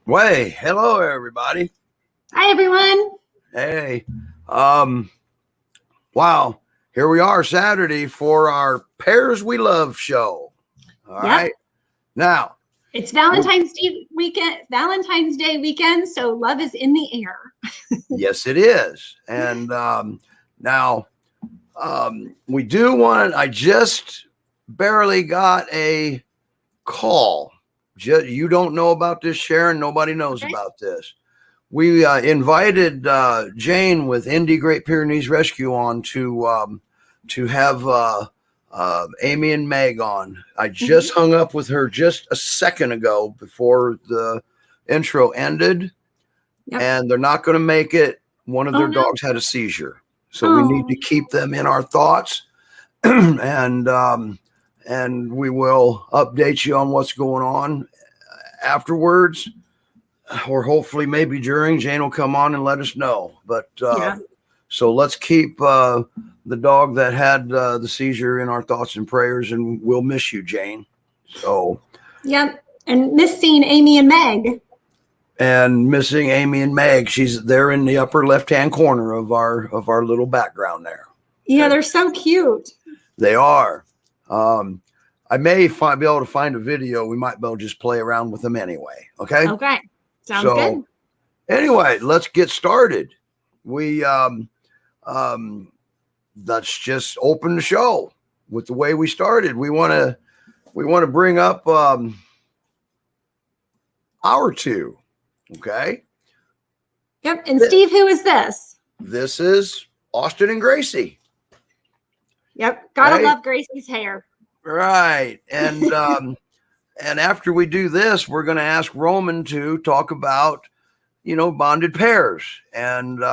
Way, hello everybody. Hi, everyone. Hey, um, wow, here we are Saturday for our Pairs We Love show. All Yep. right, now It's Valentine's Day weekend. Valentine's Day weekend, so love is in the air. yes, it is, and now we do want. I just barely got a call. You don't know about this, Sharon. Nobody knows about this. We invited Jane with Indy Great Pyrenees Rescue on to have Amy and Meg on. I just hung up with her just a second ago before the intro ended, and they're not going to make it. One of their dogs had a seizure, so we need to keep them in our thoughts, and we will update you on what's going on afterwards. Or hopefully maybe during. Jane will come on and let us know. But so let's keep the dog that had the seizure in our thoughts and prayers, and we'll miss you, Jane. So and missing Amy and Meg. And missing Amy and Meg. They're in the upper left-hand corner of our little background there. Yeah, they're so cute. They are. I may be able to find a video. We might be able to just play around with them anyway. Okay. Okay. Sounds good. Anyway, let's get started. We let's just open the show with the way we started. We want to bring up our two. Okay. Yep. And Steve, who is this? This is Austin and Gracie. Yep. Gotta love Gracie's hair. Right. And and after we do this, we're going to ask Roman to talk about, bonded pairs and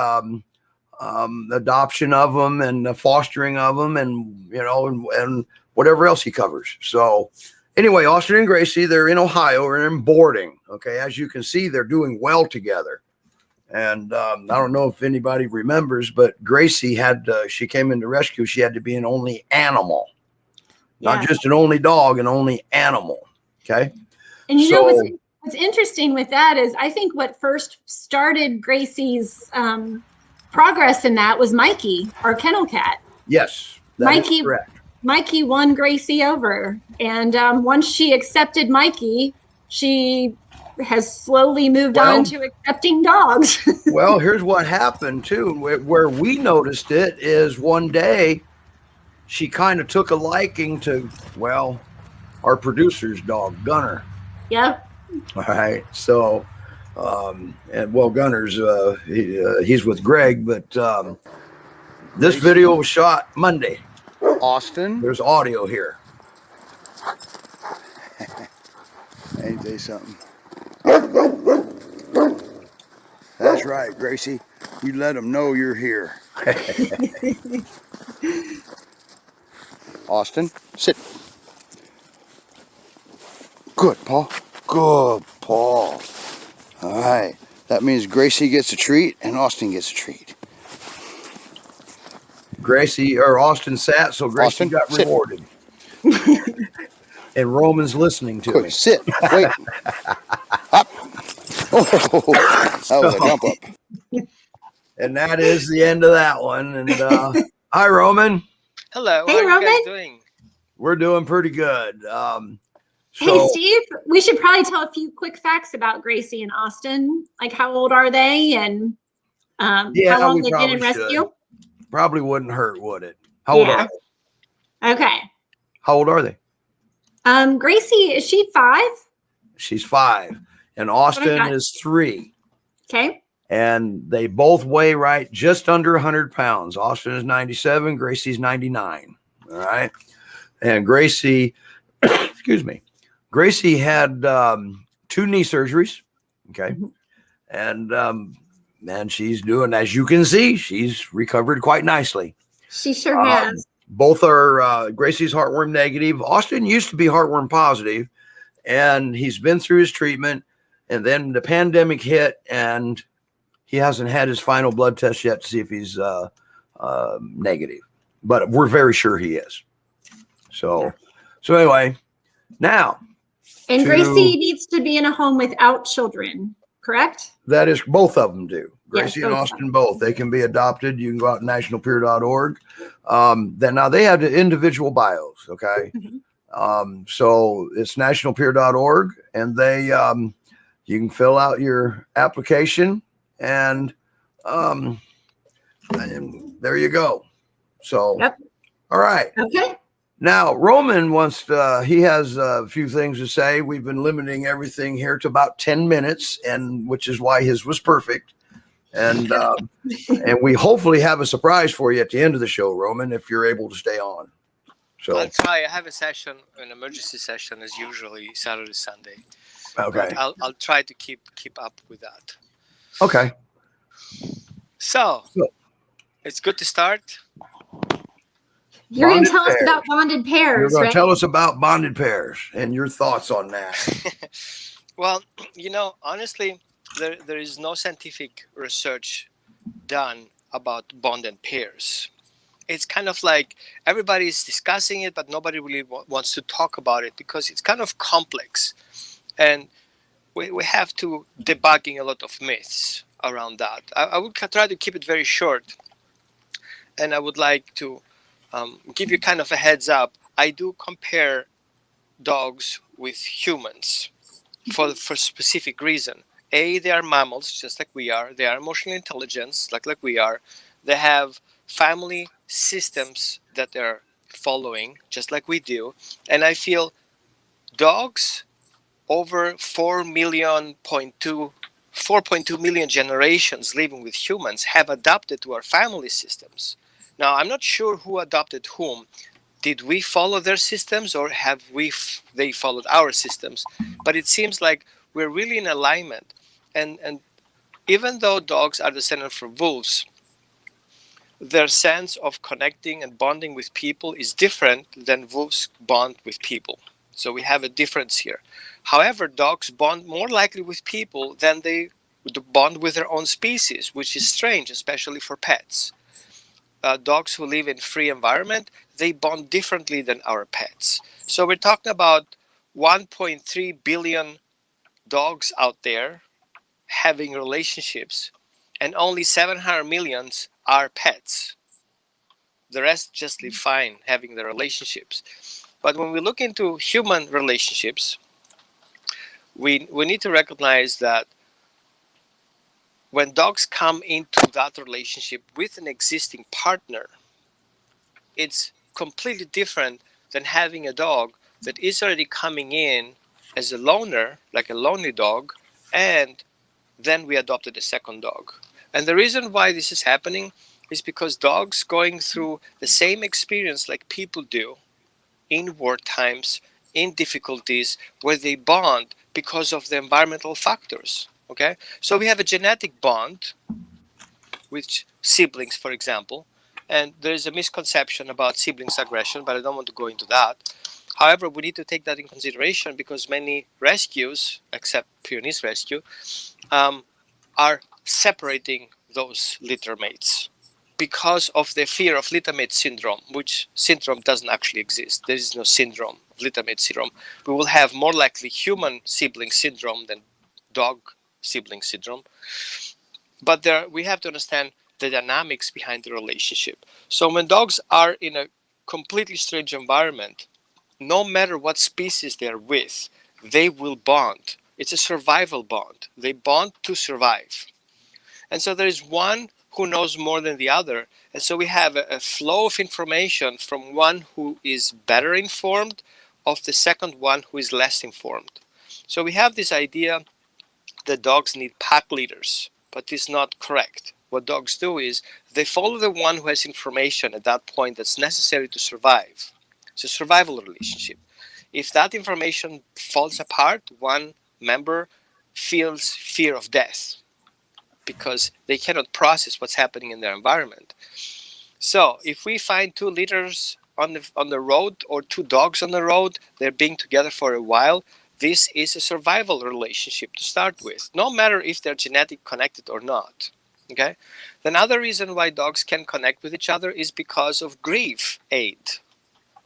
adoption of them and the fostering of them and, and whatever else he covers. So anyway, Austin and Gracie, they're in Ohio or in boarding. Okay. As you can see, they're doing well together. And I don't know if anybody remembers, but Gracie she came into rescue. She had to be an only animal, not just an only dog, an only animal. Okay. And what's interesting with that is I think what first started Gracie's progress in that was Mikey, our kennel cat. Yes, that is correct. Mikey won Gracie over. And once she accepted Mikey, she has slowly moved on to accepting dogs. Well, here's what happened too. Where we noticed it is one day she kind of took a liking to, our producer's dog, Gunner. Yep. All right. So, Gunner's, he's with Greg, but this video was shot Monday. Austin. There's audio here. Ain't they something? That's right, Gracie. You let them know you're here. Austin, sit. Good, Paul. Good, Paul. All right. That means Gracie gets a treat and Austin gets a treat. Austin sat, so Gracie got rewarded. And Roman's listening to me. Sit. Wait. Up. Oh, that was a jump up. And that is the end of that one. And hi, Roman. Hello. Hey, how are Roman. you guys doing? We're doing pretty good. Hey, Steve, we should probably tell a few quick facts about Gracie and Austin. Like, how old are they and how long they've been in rescue? Probably wouldn't hurt, would it? How old are they? Okay. How old are they? Gracie, is she 5? She's 5. And Austin is 3. Okay. And they both weigh just under 100 pounds. Austin is 97. Gracie's 99. All right. And Gracie, excuse me, Gracie had 2 knee surgeries. Okay. And she's doing, as you can see, she's recovered quite nicely. She sure has. Both are Gracie's heartworm negative. Austin used to be heartworm positive, and he's been through his treatment. And then the pandemic hit, and he hasn't had his final blood test yet to see if he's negative. But we're very sure he is. So anyway, now. And Gracie needs to be in a home without children. correct? That is, both of them do. Gracie Yes, and both of Austin, them. both. They can be adopted. You can go out to nationalpeer.org. Then now they have the individual bios. Okay. So it's nationalpeer.org, and they you can fill out your application, and there you go. So, Yep. all right. Okay. Now, Roman wants to, he has a few things to say. We've been limiting everything here to about 10 minutes, and which is why his was perfect. And and we hopefully have a surprise for you at the end of the show, Roman, if you're able to stay on. So I'll try. I have a session, an emergency session, as usually Saturday, Sunday. okay, But I'll try to keep up with that. okay. So it's good to start. You're going to Bonded tell us pairs. about bonded You're pairs, going to right? tell us about bonded pairs and your thoughts on that. Well, honestly, there is no scientific research done about bonded pairs. It's kind of like everybody's discussing it, but nobody really wants to talk about it because it's kind of complex. And we have to debugging a lot of myths around that. I would try to keep it very short. And I would like to give you kind of a heads up. I do compare dogs with humans for specific reason. They are mammals, just like we are. They are emotional intelligence, like we are. They have family systems that they're following, just like we do. And I feel dogs over 4.2 million generations living with humans have adapted to our family systems. Now, I'm not sure who adopted whom. Did we follow their systems, or have they followed our systems? But it seems like we're really in alignment. And even though dogs are descended from wolves, their sense of connecting and bonding with people is different than wolves bond with people. So we have a difference here. However, dogs bond more likely with people than they bond with their own species, which is strange, especially for pets. Dogs who live in free environment, they bond differently than our pets. So we're talking about 1.3 billion dogs out there having relationships, and only 700 millions are pets. The rest just live fine having the relationships. But when we look into human relationships, we need to recognize that when dogs come into that relationship with an existing partner, it's completely different than having a dog that is already coming in as a loner, like a lonely dog, and then we adopted a second dog. And the reason why this is happening is because dogs going through the same experience like people do in war times, in difficulties, where they bond because of the environmental factors. Okay, so we have a genetic bond with siblings, for example, and there is a misconception about siblings aggression, but I don't want to go into that. However, we need to take that in consideration because many rescues, except Pyrenees Rescue, are separating those litter mates because of the fear of littermate syndrome, which syndrome doesn't actually exist. There is no syndrome of littermate syndrome. We will have more likely human sibling syndrome than dog sibling syndrome. But we have to understand the dynamics behind the relationship. So when dogs are in a completely strange environment, no matter what species they're with, they will bond. It's a survival bond. They bond to survive. And so there is one who knows more than the other. And so we have a flow of information from one who is better informed of the second one who is less informed. So we have this idea that dogs need pack leaders, but this is not correct. What dogs do is they follow the one who has information at that point that's necessary to survive. It's a survival relationship. If that information falls apart, one member feels fear of death because they cannot process what's happening in their environment. So if we find two litters on the road or two dogs on the road, they're being together for a while, this is a survival relationship to start with, no matter if they're genetic connected or not. Okay. Another reason why dogs can connect with each other is because of grief aid,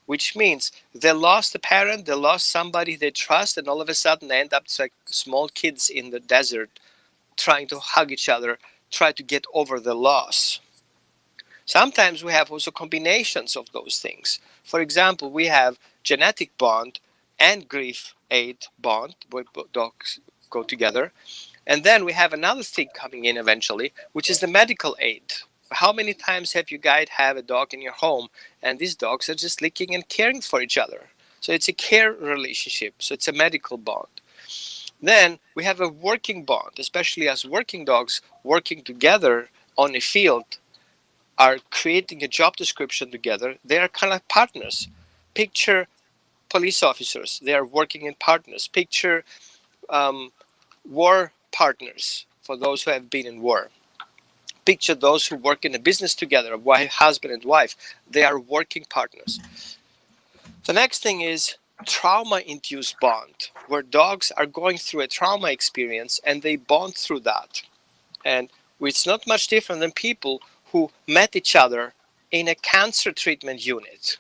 which means they lost a parent, they lost somebody they trust, and all of a sudden they end up like small kids in the desert trying to hug each other, try to get over the loss. Sometimes we have also combinations of those things. For example, we have genetic bond and grief aid bond, where dogs go together. And then we have another thing coming in eventually, which is the medical aid. How many times have you guys have a dog in your home and these dogs are just licking and caring for each other? So it's a care relationship. So it's a medical bond. Then we have a working bond, especially as working dogs working together on a field are creating a job description together. They are kind of partners. Picture police officers. They are working in partners. Picture war partners for those who have been in war. Picture those who work in a business together, husband and wife. They are working partners. The next thing is trauma-induced bond, where dogs are going through a trauma experience and they bond through that. And it's not much different than people who met each other in a cancer treatment unit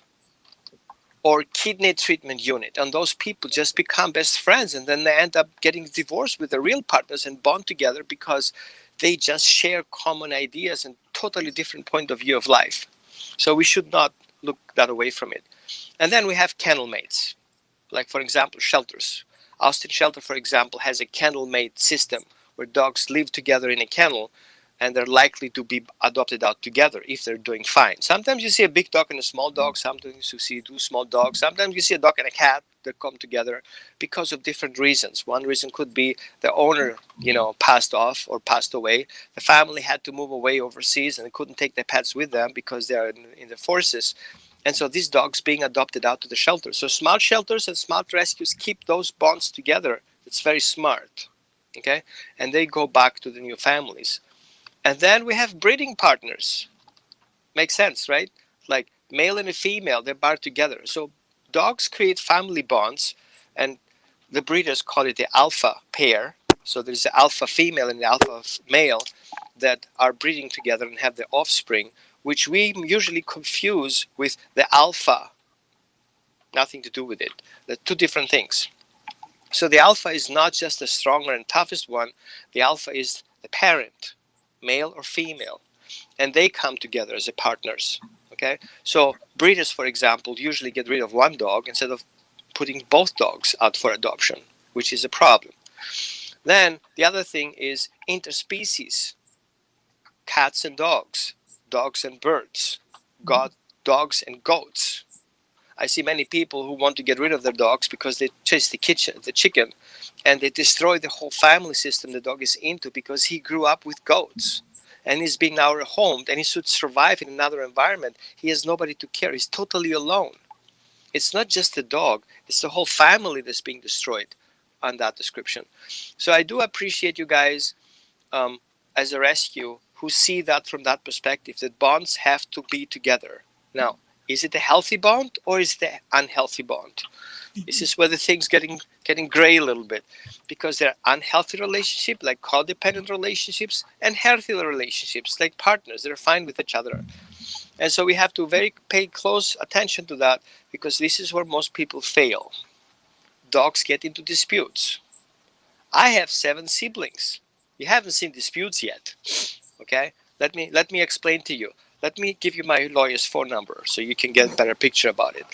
or kidney treatment unit, and those people just become best friends, and then they end up getting divorced with their real partners and bond together because they just share common ideas and totally different point of view of life. So we should not look that away from it. And then we have kennel mates, like for example shelters. Austin Shelter, for example, has a kennel mate system where dogs live together in a kennel, and they're likely to be adopted out together if they're doing fine. Sometimes you see a big dog and a small dog. Sometimes you see two small dogs. Sometimes you see a dog and a cat that come together because of different reasons. One reason could be the owner, passed off or passed away. The family had to move away overseas and they couldn't take their pets with them because they're in the forces. And so these dogs being adopted out to the shelter. So smart shelters and smart rescues keep those bonds together. It's very smart. Okay? And they go back to the new families. And then we have breeding partners. Makes sense, right? Like male and a female, they're paired together. So dogs create family bonds, and the breeders call it the alpha pair. So there's the alpha female and the alpha male that are breeding together and have their offspring, which we usually confuse with the alpha. Nothing to do with it. They're two different things. So the alpha is not just the stronger and toughest one. The alpha is the parent, male or female, and they come together as partners. Okay, so breeders, for example, usually get rid of one dog instead of putting both dogs out for adoption, which is a problem. Then the other thing is interspecies, cats and dogs and birds, dogs and goats. I see many people who want to get rid of their dogs because they chase the chicken, and they destroy the whole family system the dog is into because he grew up with goats and he's being now rehomed and he should survive in another environment. He has nobody to care. He's totally alone. It's not just the dog. It's the whole family that's being destroyed on that description. So I do appreciate you guys as a rescue who see that from that perspective, that bonds have to be together. Now, is it a healthy bond or is it an unhealthy bond? This is where the things getting gray a little bit, because there are unhealthy relationships like codependent relationships and healthy relationships like partners that are fine with each other. And so we have to pay close attention to that, because this is where most people fail. Dogs get into disputes. I have 7 siblings. You haven't seen disputes yet. Okay? Let me explain to you. Let me give you my lawyer's phone number so you can get a better picture about it.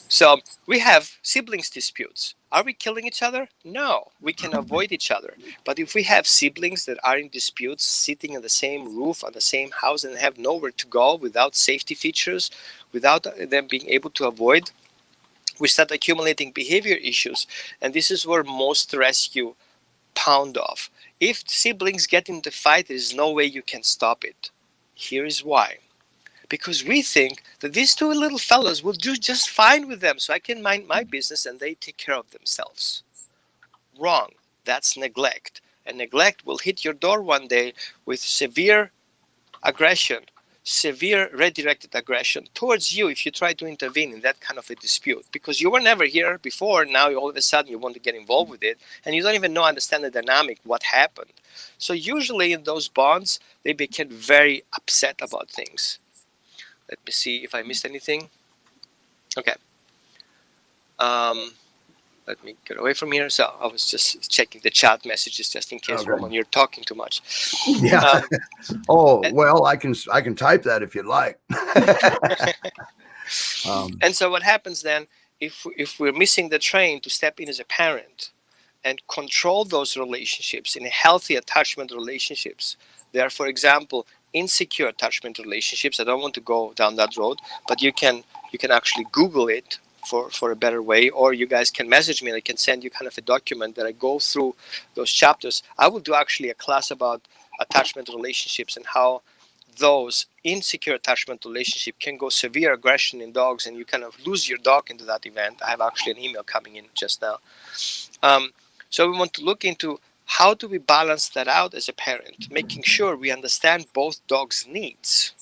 So we have siblings disputes. Are we killing each other? No, we can avoid each other. But if we have siblings that are in disputes, sitting on the same roof, on the same house, and have nowhere to go without safety features, without them being able to avoid, we start accumulating behavior issues. And this is where most rescue pound off. If siblings get into a fight, there is no way you can stop it. Here is why. Because we think that these 2 little fellows will do just fine with them, so I can mind my business and they take care of themselves. Wrong. That's neglect. And neglect will hit your door one day with severe aggression, severe redirected aggression towards you if you try to intervene in that kind of a dispute. Because you were never here before, now all of a sudden you want to get involved with it, and you don't even understand the dynamic, what happened. So usually in those bonds, they become very upset about things. Let me see if I missed anything. Okay. Let me get away from here. So I was just checking the chat messages just in case, Roman, you're talking too much. Yeah. Well, I can type that if you'd like. And so what happens then, if we're missing the train to step in as a parent and control those relationships in healthy attachment relationships, there are, for example, insecure attachment relationships. I don't want to go down that road, but you can actually Google it for a better way, or you guys can message me and I can send you kind of a document that I go through those chapters. I will do actually a class about attachment relationships and how those insecure attachment relationship can go severe aggression in dogs, and you kind of lose your dog into that event. I have actually an email coming in just now. So we want to look into how do we balance that out as a parent, making sure we understand both dogs' needs.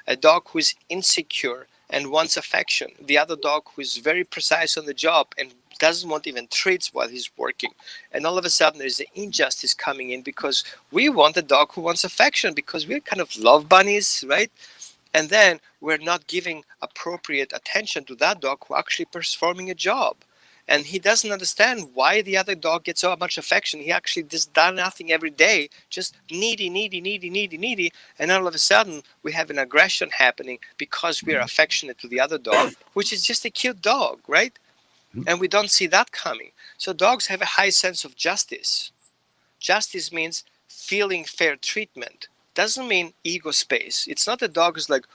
A dog who is insecure and wants affection, the other dog who is very precise on the job and doesn't want even treats while he's working. And all of a sudden there's an injustice coming in because we want a dog who wants affection because we're kind of love bunnies, right? And then we're not giving appropriate attention to that dog who actually performing a job. And he doesn't understand why the other dog gets so much affection. He actually just does nothing every day, just needy. And all of a sudden, we have an aggression happening because we are affectionate to the other dog, which is just a cute dog, right? And we don't see that coming. So dogs have a high sense of justice. Justice means feeling fair treatment. Doesn't mean ego space. It's not a dog who's like,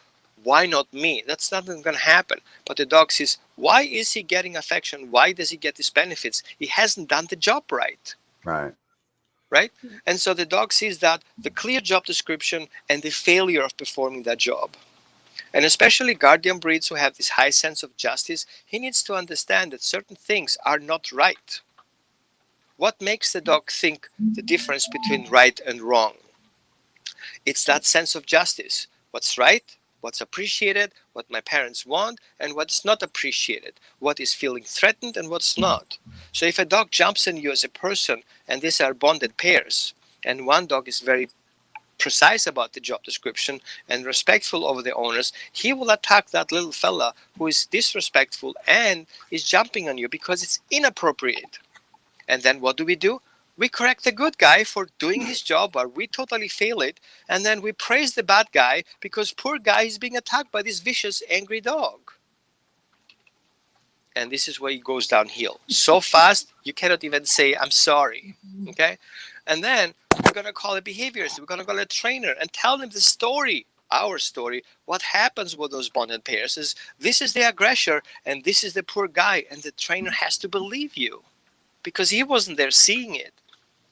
why not me? That's not going to happen. But the dog says, why is he getting affection? Why does he get these benefits? He hasn't done the job right. Right? And so the dog sees that the clear job description and the failure of performing that job. And especially guardian breeds who have this high sense of justice, he needs to understand that certain things are not right. What makes the dog think the difference between right and wrong? It's that sense of justice. What's right? What's appreciated, what my parents want, and what's not appreciated, what is feeling threatened and what's not. So if a dog jumps on you as a person, and these are bonded pairs, and one dog is very precise about the job description and respectful over the owners, he will attack that little fella who is disrespectful and is jumping on you because it's inappropriate. And then what do? We correct the good guy for doing his job, or we totally fail it, and then we praise the bad guy because poor guy is being attacked by this vicious, angry dog. And this is where it goes downhill. So fast, you cannot even say, I'm sorry, okay? And then we're going to call it behaviors. We're going to call a trainer and tell them the story, our story. What happens with those bonded pairs is this is the aggressor and this is the poor guy, and the trainer has to believe you because he wasn't there seeing it.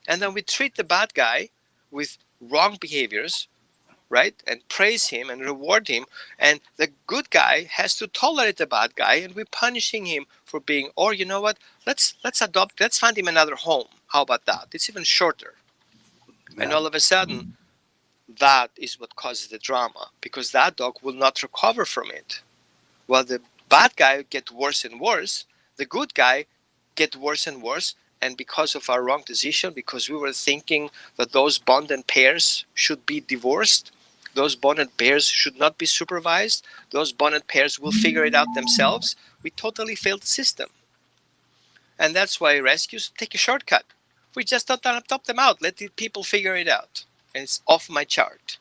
And then we treat the bad guy with wrong behaviors, right? And praise him and reward him. And the good guy has to tolerate the bad guy, and we're punishing him for being, or you know what? Let's find him another home. How about that? It's even shorter. Yeah. And all of a sudden, that is what causes the drama, because that dog will not recover from it. While the bad guy gets worse and worse, the good guy gets worse and worse. And because of our wrong decision, because we were thinking that those bonded pairs should be divorced, those bonded pairs should not be supervised, those bonded pairs will figure it out themselves, we totally failed the system. And that's why rescues take a shortcut. We just don't top them out. Let the people figure it out. And it's off my chart.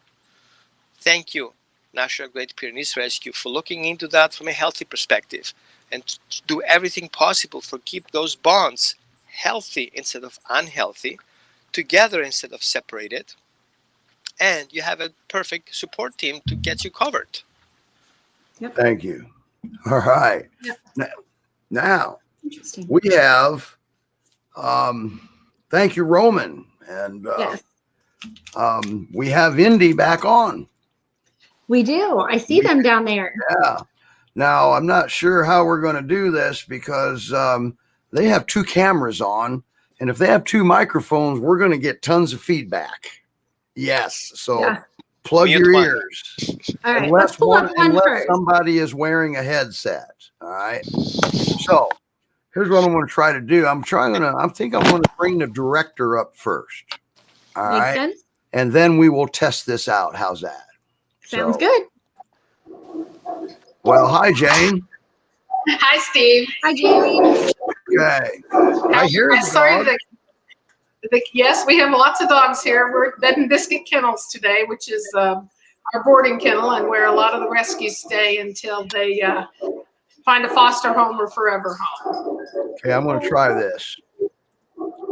Thank you, National Great Pyrenees Rescue, for looking into that from a healthy perspective and do everything possible for keep those bonds healthy instead of unhealthy, together instead of separated, and you have a perfect support team to get you covered. Yep. Thank you. All right. Yep. Now we have, thank you, Roman. And yes. We have Indy back on. We do. I see them down there. Yeah. Now, I'm not sure how we're going to do this because they have two cameras on, and if they have two microphones, we're going to get tons of feedback. Yes. So plug your ears. All right. Let's pull up one unless somebody is wearing a headset. All right. So here's what I'm going to try to do. I think I'm going to bring the director up first. All right. Makes sense. And then we will test this out. How's that? Sounds good. Well, hi, Jane. Hi, Steve. Hi, Jamie. Okay. I hear the Sorry, dog. yes, we have lots of dogs here. We're at Bed and Biscuit Kennels today, which is our boarding kennel, and where a lot of the rescues stay until they find a foster home or forever home. Okay, I'm going to try this.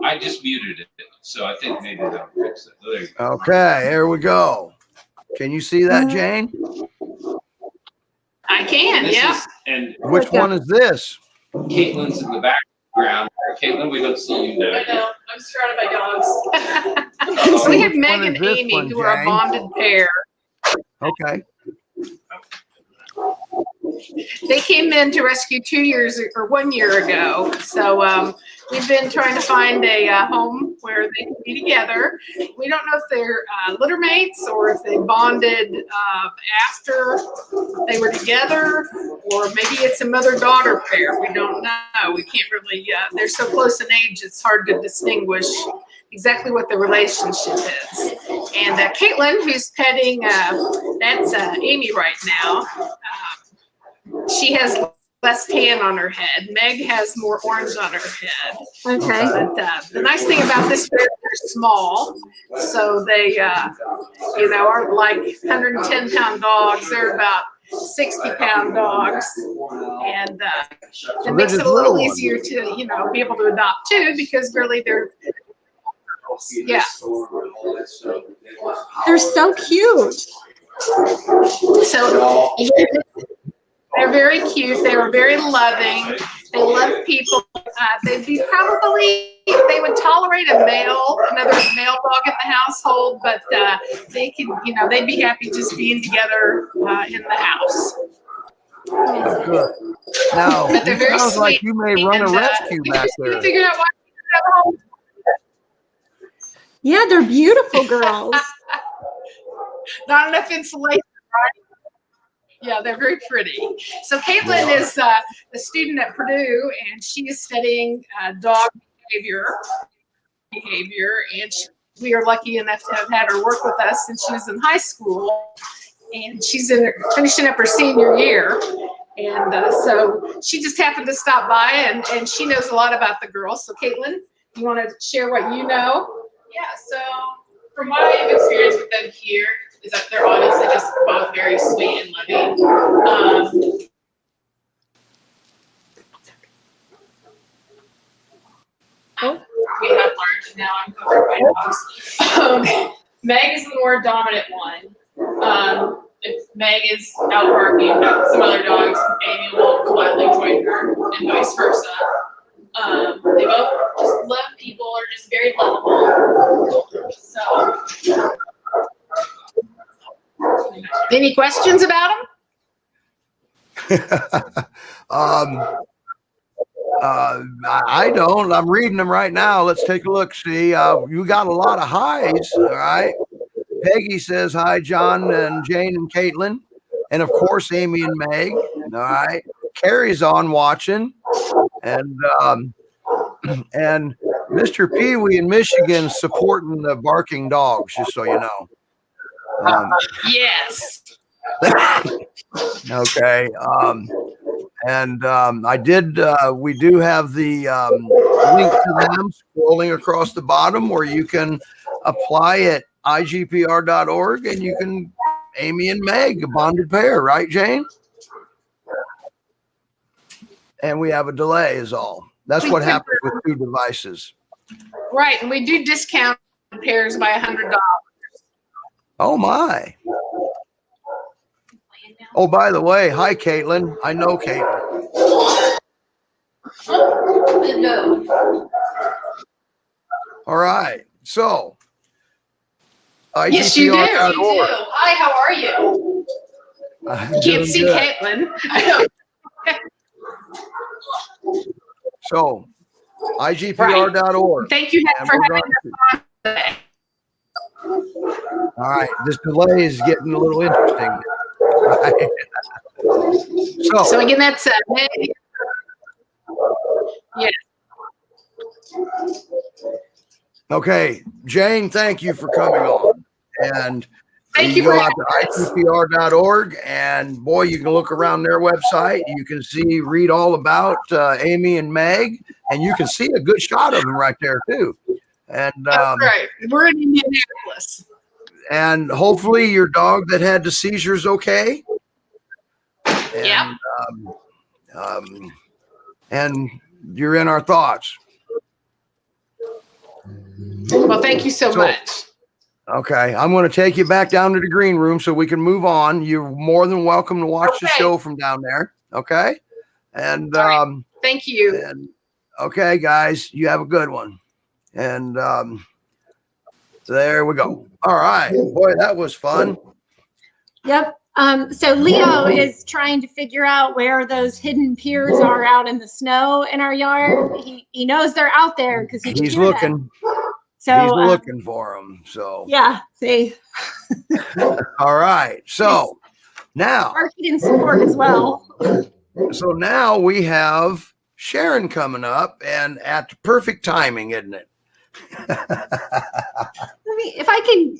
I just muted it, so I think maybe that'll fix it. There you go. Okay, here we go. Can you see that, Jane? I can, This yeah. is, and Which one is this? Caitlin's in the background. Caitlin, we don't see you now. I know. I'm surrounded by dogs. So we have Which Meg one and is this Amy, one, who are a Jane? bonded pair. Okay. They came in to rescue 1 year ago. So we've been trying to find a home where they can be together. We don't know if they're litter mates or if they bonded after they were together, or maybe it's a mother-daughter pair. We don't know. We can't really, they're so close in age, it's hard to distinguish exactly what the relationship is. And Caitlin, who's petting, that's Amy right now. She has less tan on her head. Meg has more orange on her head. Okay. But the nice thing about this pair, they're small, so they, aren't like 110-pound dogs. They're about 60-pound dogs, and it makes it a little easier to, be able to adopt too, because really they're, yeah. They're so cute. So they're very cute. They were very loving. They love people. They would tolerate another male dog in the household, but they'd be happy just being together in the house. Good. Now, But they're it very sounds like sweet. you may run a rescue We back just there. figured out why we have a home. Yeah, they're beautiful girls. Not enough insulation, right? Yeah, they're very pretty. So Caitlin is a student at Purdue, and she is studying dog behavior, and we are lucky enough to have had her work with us since she was in high school, and she's finishing up her senior year. And so she just happened to stop by, and she knows a lot about the girls. So Caitlin, you want to share what you know? Yeah, so from what I've experienced with them here is that they're honestly just both very sweet and loving. We have learned, and now I'm covered by dogs. Meg is the more dominant one. If Meg is out barking some other dogs, Amy will gladly join her, and vice versa. They both just love people, are just very lovable. So, Any questions about them? I don't. I'm reading them right now. Let's take a look. See, you got a lot of highs. All right. Peggy says hi, John and Jane and Caitlin, and of course Amy and Meg. All right. Carrie's on watching, and Mr. Pee Wee in Michigan supporting the barking dogs. Just so you know. Yes. Okay. I did, we do have the link to them scrolling across the bottom, where you can apply at IGPR.org, and you can, Amy and Meg, a bonded pair, right, Jane? And we have a delay is all. That's what happens with two devices. Right, and we do discount pairs by $100. Oh my. Oh, by the way, hi, Caitlin. I know Caitlin. no. All right. So, Yes, you do. Hi, how are you? You can't see Caitlin. So, IGPR.org. Thank you for having us on today. All right. This delay is getting a little interesting. So again, that's Meg. Yes. Okay, Jane, thank you for coming on. And Thank you you for go out having us. to NGPR.org, and boy, you can look around their website. You can read all about Amy and Meg, and you can see a good shot of them right there too. And That's right. We're in Indianapolis. and hopefully your dog that had the seizures okay. And, Yeah. And you're in our thoughts. Well, thank you so much. Okay, I'm going to take you back down to the green room so we can move on. You're more than welcome to watch the show from down there. Okay, and thank you. And okay, guys, you have a good one. And there we go. All right, boy, that was fun. Yep. So Leo is trying to figure out where those hidden piers are out in the snow in our yard. He knows they're out there because he's looking. Them. So he's looking for them. So yeah, see. All right. So now marketing support as well. So now we have Sharon coming up, and at perfect timing, isn't it?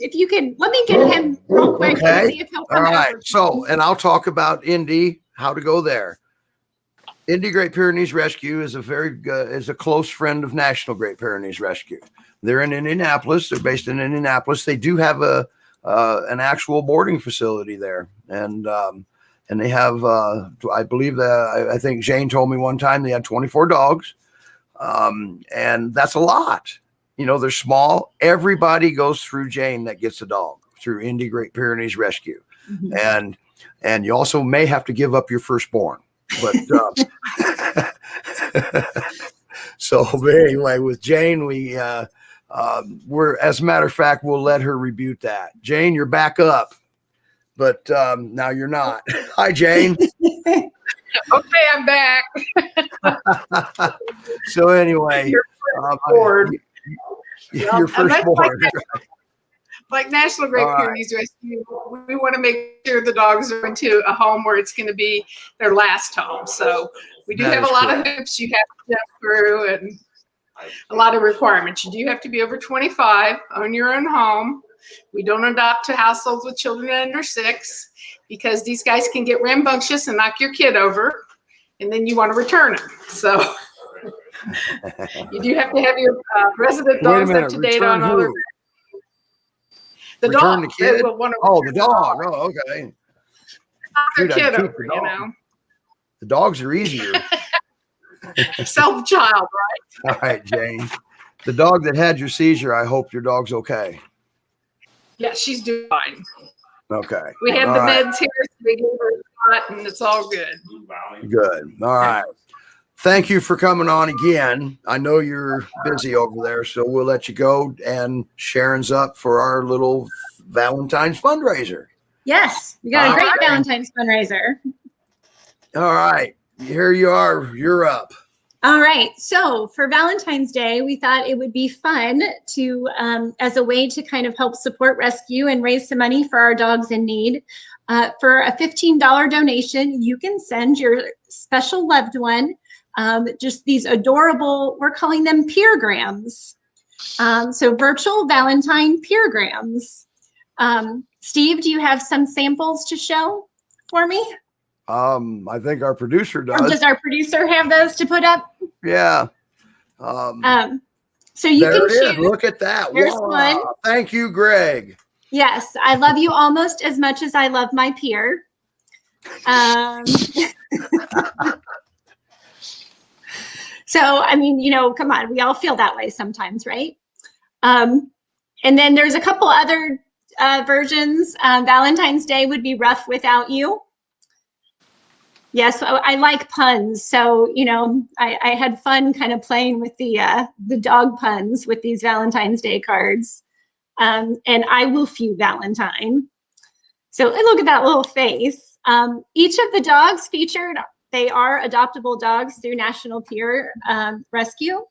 If you can, let me get him real quick. Okay. And see if he'll come All right. over. So, and I'll talk about Indy, how to go there. Indy Great Pyrenees Rescue is a close friend of National Great Pyrenees Rescue. They're in Indianapolis. They're based in Indianapolis. They do have an actual boarding facility there, and they have, I believe, I think Jane told me one time they had 24 dogs, and that's a lot. You know, they're small. Everybody goes through Jane that gets a dog through Indy Great Pyrenees Rescue, and you also may have to give up your firstborn. But but anyway, with Jane, we're, as a matter of fact, we'll let her rebuke that. Jane, you're back up, but now you're not. Hi, Jane. Okay, I'm back. So anyway, your firstborn. Like National Great Pyrenees Rescue, we want to make sure the dogs are into a home where it's going to be their last home. So we do have a lot of hoops you have to jump through and a lot of requirements. You do have to be over 25, own your own home. We don't adopt to households with children under 6 because these guys can get rambunctious and knock your kid over, and then you want to return them. So you do have to have your resident dogs up to date on all their. The return dog. the kid? The dog. Oh, okay. Their kid over, you know. The dogs are easier. Sell the child, right? All right, Jane. The dog that had your seizure, I hope your dog's okay. Yeah, she's doing fine. Okay. We had the meds here, so we gave her a shot, and it's all good. Good. All right. Thank you for coming on again. I know you're busy over there, so we'll let you go. And Sharon's up for our little Valentine's fundraiser. Yes, we got a great Valentine's fundraiser. All right. Here you are. You're up. All right. So for Valentine's Day, we thought it would be fun to, as a way to kind of help support rescue and raise some money for our dogs in need. For a $15 donation, you can send your special loved one just these adorable, we're calling them peergrams. So virtual Valentine peergrams. Steve, do you have some samples to show for me? I think our producer does. Or does our producer have those to put up? Yeah. So you there can it choose. Is. Look at that. There's wow. one. Thank you, Greg. Yes, I love you almost as much as I love my peer. So, I mean, you know, come on, we all feel that way sometimes, right? And then there's a couple other versions. Valentine's Day would be rough without you. Yes, I like puns. So, you know, I had fun kind of playing with the dog puns with these Valentine's Day cards. And I Woof You Valentine. So look at that little face. Each of the dogs featured, they are adoptable dogs through National Peer Rescue.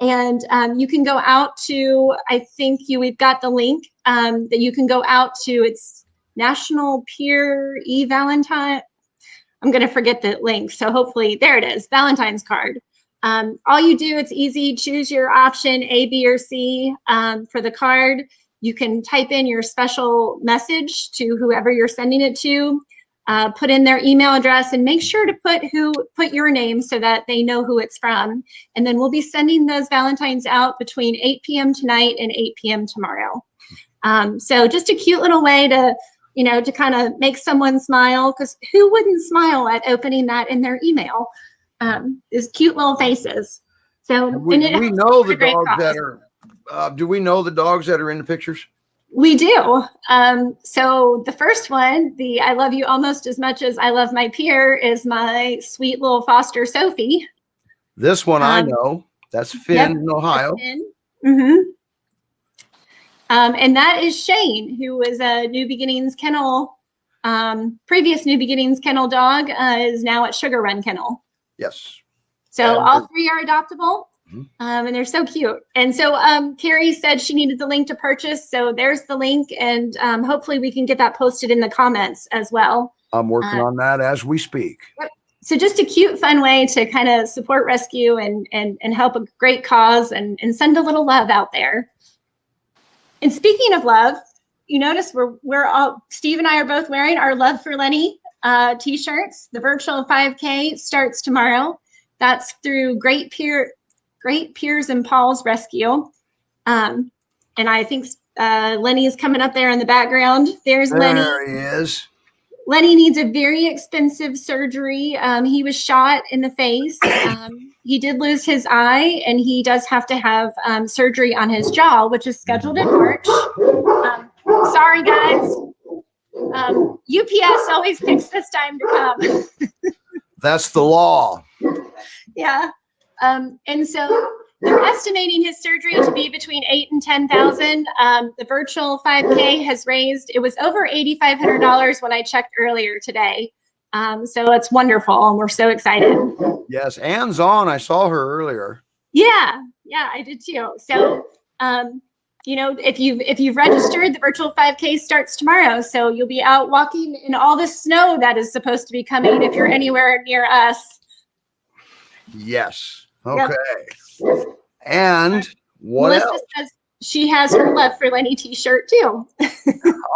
And you can go out to, I think we've got the link that you can go out to. It's National Peer Valentine. I'm going to forget the link. So hopefully, there it is, Valentine's card. All you do, it's easy. Choose your option A, B, or C for the card. You can type in your special message to whoever you're sending it to, put in their email address, and make sure to put your name so that they know who it's from. And then we'll be sending those Valentines out between 8 p.m. tonight and 8 p.m. tomorrow. So just a cute little way to, to kind of make someone smile, because who wouldn't smile at opening that in their email? Is cute little faces. So we know the dogs that are. Do we know the dogs that are in the pictures? We do. So the first one, the I love you almost as much as I love my peer, is my sweet little foster Sophie. This one I know. That's Finn in Ohio. Finn. Mm-hmm. And that is Shane, who was a New Beginnings Kennel, previous New Beginnings Kennel dog, is now at Sugar Run Kennel. Yes. So all three are adoptable. And they're so cute. And so Carrie said she needed the link to purchase. So there's the link. And hopefully we can get that posted in the comments as well. I'm working on that as we speak. So just a cute, fun way to kind of support rescue and help a great cause and send a little love out there. And speaking of love, you notice we're all, Steve and I are both wearing our Love for Lenny t-shirts. The virtual 5K starts tomorrow. That's through Great Piers and Paul's Rescue. And I think Lenny is coming up there in the background. There's Lenny. There he is. Lenny needs a very expensive surgery. He was shot in the face. He did lose his eye, and he does have to have surgery on his jaw, which is scheduled in March. Sorry, guys. UPS always picks this time to come. That's the law. Yeah. And so they're estimating his surgery to be between $8,000 and $10,000. The virtual 5K has raised, it was over $8,500 when I checked earlier today. So it's wonderful, and we're so excited. Yes, Anne's on. I saw her earlier. Yeah, I did too. So, if you've registered, the virtual 5K starts tomorrow. So you'll be out walking in all the snow that is supposed to be coming if you're anywhere near us. Yes. Okay. Yep. And what Melissa else? says she has her Love for Lenny t-shirt too.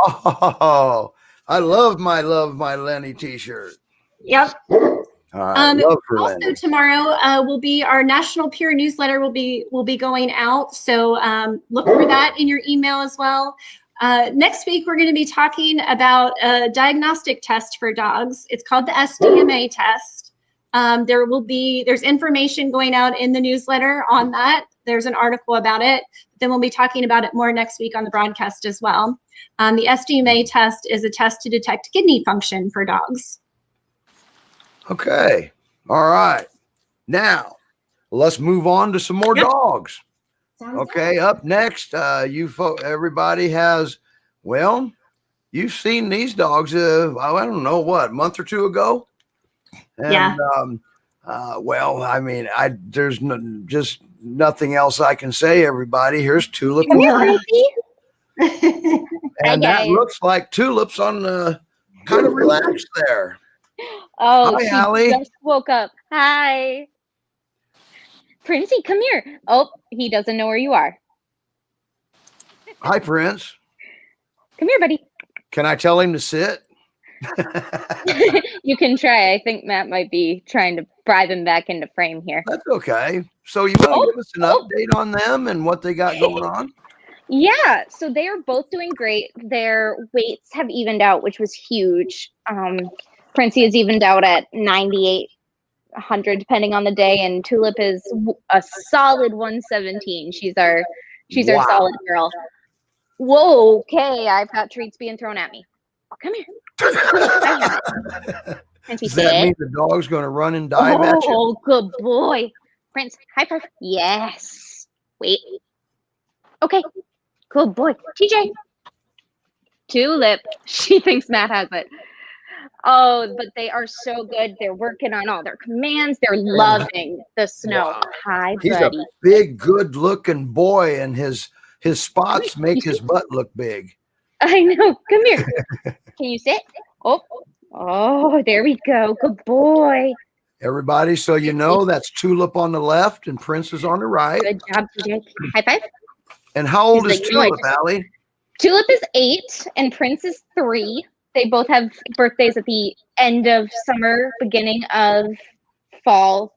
Oh, I love my Lenny t-shirt. Yep. All right. Love for also Lenny. Tomorrow will be our National Peer newsletter will be going out. So look for that in your email as well. Next week, we're going to be talking about a diagnostic test for dogs. It's called the SDMA test. There's information going out in the newsletter on that. There's an article about it. Then we'll be talking about it more next week on the broadcast as well. The SDMA test is a test to detect kidney function for dogs. Okay. All right. Now, let's move on to some more dogs. Sounds okay. Good. Up next, everybody has, well, you've seen these dogs, I don't know what, a month or two ago. And, yeah. Well, I mean, there's just nothing else I can say, everybody. Here's Tulip. Come here, and that looks like Tulip's on the kind of relaxed there. Oh, hi, Allie. Just woke up. Hi. Princey, come here. Oh, he doesn't know where you are. Hi, Prince. Come here, buddy. Can I tell him to sit? You can try. I think Matt might be trying to bribe him back into frame here. That's okay. So you want to give us an update on them and what they got going on? Yeah, so they are both doing great. Their weights have evened out, which was huge. Princey is evened out at 9,800 depending on the day, and Tulip is a solid 117. She's our solid girl. Whoa, okay, I've got treats being thrown at me. Come here. Does that mean the dog's going to run and dive at you? Oh, good boy. Prince, high five. Yes. Wait. Okay. Good boy. TJ. Tulip. She thinks Matt has it. Oh, but they are so good. They're working on all their commands. They're loving the snow. Wow. Hi, He's buddy. a big, good-looking boy, and his spots make his butt look big. I know. Come here. Can you sit? Oh, there we go. Good boy. Everybody, so you know that's Tulip on the left and Prince is on the right. Good job, TJ. High five. And how old is Tulip, Allie? Tulip is 8 and Prince is 3. They both have birthdays at the end of summer, beginning of fall.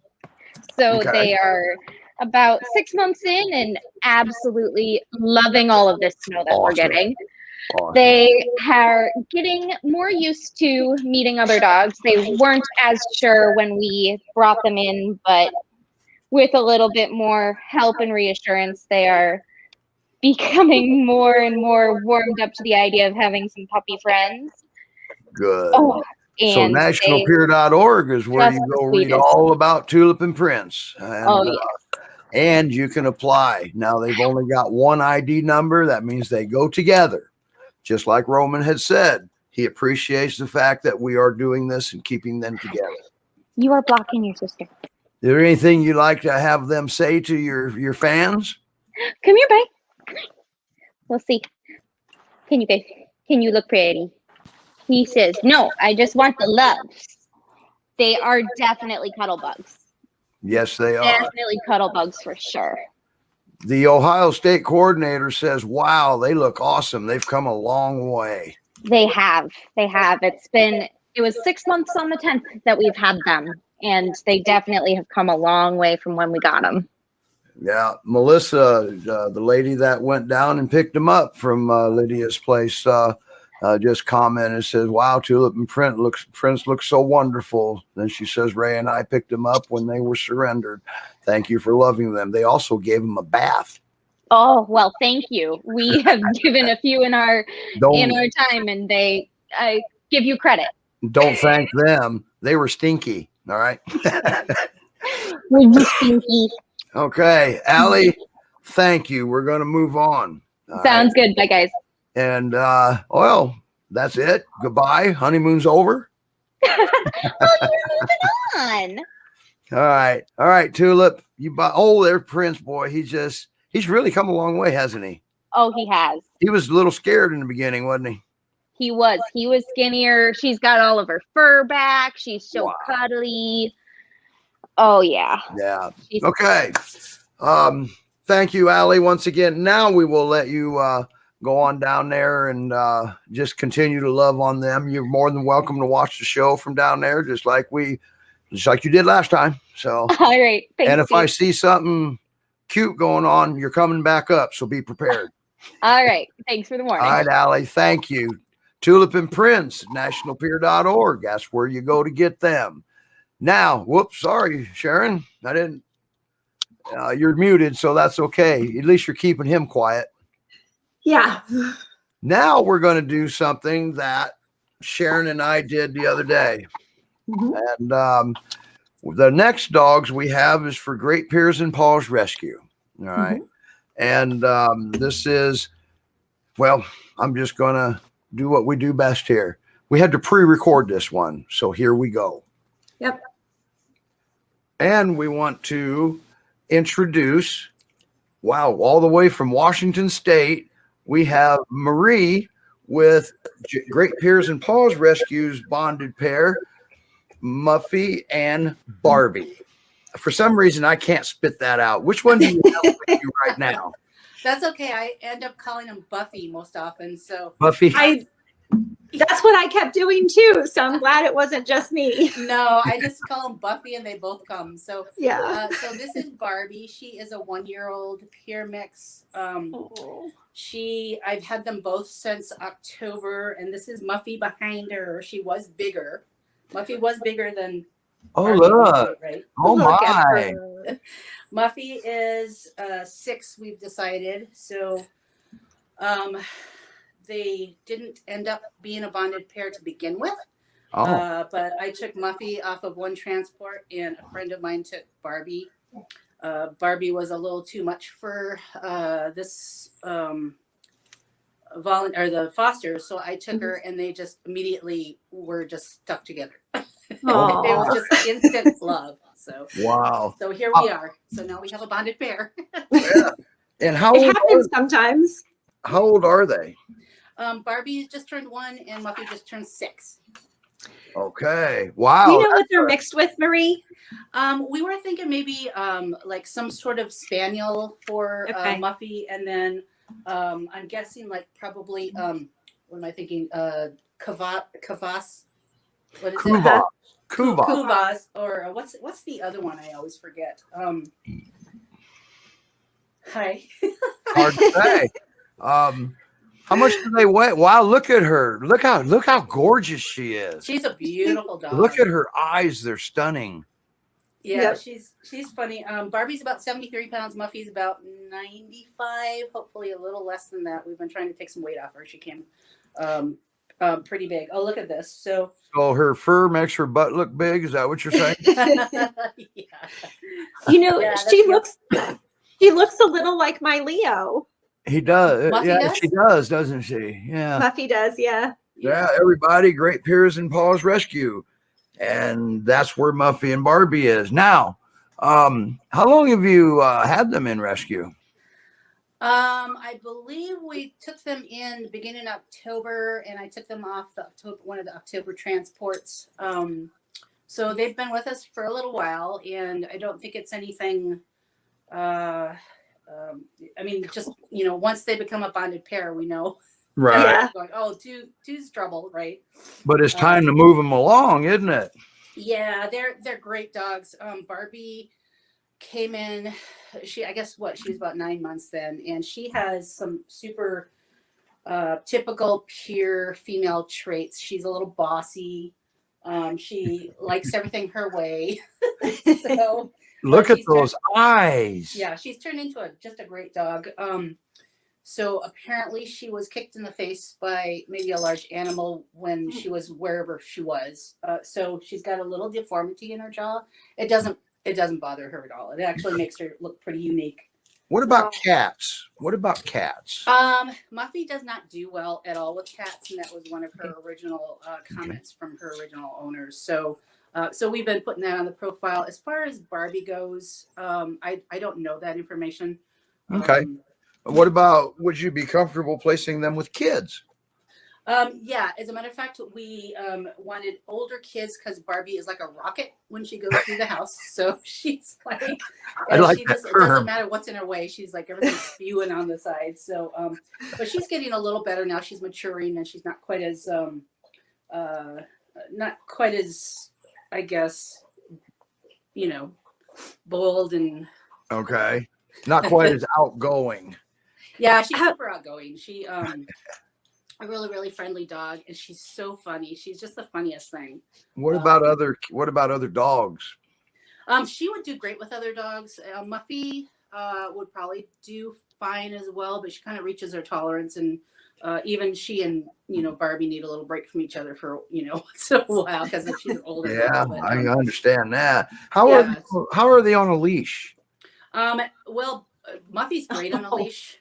So Okay. they are about 6 months in and absolutely loving all of this snow that we're Awesome. getting. Awesome. They are getting more used to meeting other dogs. They weren't as sure when we brought them in, but with a little bit more help and reassurance, they are becoming more and more warmed up to the idea of having some puppy friends. Good. Oh, So and nationalpier.org is where just you the go read sweetest. all about Tulip and Prince. And, Oh, yeah. and you can apply. Now they've only got one ID number. That means they go together. Just like Roman had said, he appreciates the fact that we are doing this and keeping them together. You are blocking your sister. Is there anything you'd like to have them say to your fans? Come here, babe. Come here. We'll see. Can you look pretty? He says, no, I just want the loves. They are definitely cuddle bugs. Yes, they are. Definitely cuddle bugs for sure. The Ohio State coordinator says, wow, they look awesome. They've come a long way. They have. It was 6 months on the 10th that we've had them, and they definitely have come a long way from when we got them. Yeah, Melissa, the lady that went down and picked them up from Lydia's place, just commented and says, wow, Tulip and Prince looks so wonderful. Then she says, Ray and I picked them up when they were surrendered. Thank you for loving them. They also gave them a bath. Oh, well, thank you. We have given a few in our time, and I give you credit. Don't thank them. They were stinky. All right. We're just stinky. Okay, Allie, thank you. We're going to move on. Sounds good. Bye, guys. And, well, that's it. Goodbye. Honeymoon's over. Oh, you're moving on. All right, Tulip. There's Prince, boy. He's really come a long way, hasn't he? Oh, he has. He was a little scared in the beginning, wasn't he? He was skinnier. She's got all of her fur back. She's so cuddly. Oh, yeah. Yeah. Okay. Thank you, Allie, once again. Now we will let you go on down there and just continue to love on them. You're more than welcome to watch the show from down there, just like you did last time. So, all right. Thanks, and if I see something cute going on, you're coming back up. So be prepared. All right. Thanks for the warning. All right, Allie. Thank you. Tulip and Prince, nationalpier.org. That's where you go to get them. Now, whoops, sorry, Sharon. I didn't. You're muted, so that's okay. At least you're keeping him quiet. Yeah. Now we're going to do something that Sharon and I did the other day. Mm-hmm. And the next dogs we have is for Great Piers and Paws Rescue. All right. Mm-hmm. And this is, well, I'm just going to do what we do best here. We had to pre-record this one. So here we go. Yep. And we want to introduce, wow, all the way from Washington State, we have Marie with Great Piers and Paws Rescue's bonded pair, Muffy and Barbie. For some reason, I can't spit that out. Which one do you have with you right now? That's okay. I end up calling him Buffy most often. So Buffy. That's what I kept doing too. So I'm glad it wasn't just me. No, I just call him Buffy and they both come. So yeah. So this is Barbie. She is a 1-year-old pure mix. I've had them both since October, and this is Muffy behind her. She was bigger. Muffy was bigger than. Oh look! Right? Oh my! Muffy is 6. We've decided. So, they didn't end up being a bonded pair to begin with. Oh. But I took Muffy off of one transport, and a friend of mine took Barbie. Barbie was a little too much for this the fosters, so I took her, and they just immediately were just stuck together. It was just instant love. So wow. So here we are. So now we have a bonded pair. Yeah. And how it old happens sometimes. How old are they? Barbie just turned 1, and Muffy just turned 6. Okay. Wow. Do you know what they're mixed with, Marie? We were thinking maybe like some sort of spaniel for Muffy, and then I'm guessing like probably what am I thinking? Kvass. What is Kuvas. it? Kuvas. Kuvas, or what's the other one? I always forget. Hi. Hard to say. How much do they weigh? Wow, look at her. Look how gorgeous she is. She's a beautiful dog. Look at her eyes. They're stunning. Yeah, she's funny. Barbie's about 73 pounds. Muffy's about 95, hopefully a little less than that. We've been trying to take some weight off her. She came pretty big. Oh, look at this. So her fur makes her butt look big. Is that what you're saying? yeah. You know, Yeah, she looks a little like my Leo. He does. Muffy Yeah, does? she does, doesn't she? Yeah. Muffy does, yeah. Yeah, everybody, Great Piers and Paws Rescue. And that's where Muffy and Barbie is. Now, how long have you had them in rescue? I believe we took them in the beginning of October, and I took them off one of the October transports. So they've been with us for a little while, and I don't think it's anything. I mean, just once they become a bonded pair, we know. Right. Yeah. Going, oh, two's trouble, right? But it's time to move them along, isn't it? Yeah, they're great dogs. Barbie came in. I guess she's about 9 months then, and she has some super typical pure female traits. She's a little bossy. She likes everything her way. So Look at those eyes. yeah, she's turned into just a great dog. So apparently she was kicked in the face by maybe a large animal when she was wherever she was. So she's got a little deformity in her jaw. It doesn't bother her at all. It actually makes her look pretty unique. What about cats? Muffy does not do well at all with cats, and that was one of her original comments from her original owners. So we've been putting that on the profile. As far as Barbie goes, I don't know that information. Okay. What about, would you be comfortable placing them with kids? Yeah, as a matter of fact, we wanted older kids because Barbie is like a rocket when she goes through the house. So she's like, I like it that doesn't term. matter what's in her way. She's like everything's spewing on the side. So, but she's getting a little better now. She's maturing and she's not quite as, I guess, bold and. Okay. Not quite as outgoing. Yeah, she's super outgoing. She a really, really friendly dog, and she's so funny. She's just the funniest thing. What about other dogs? She would do great with other dogs. Muffy would probably do fine as well, but she kind of reaches her tolerance, and even she and Barbie need a little break from each other for once in a while because she's an older. Yeah, girl, but, I understand that. How are they on a leash? Well, Muffy's great on a leash.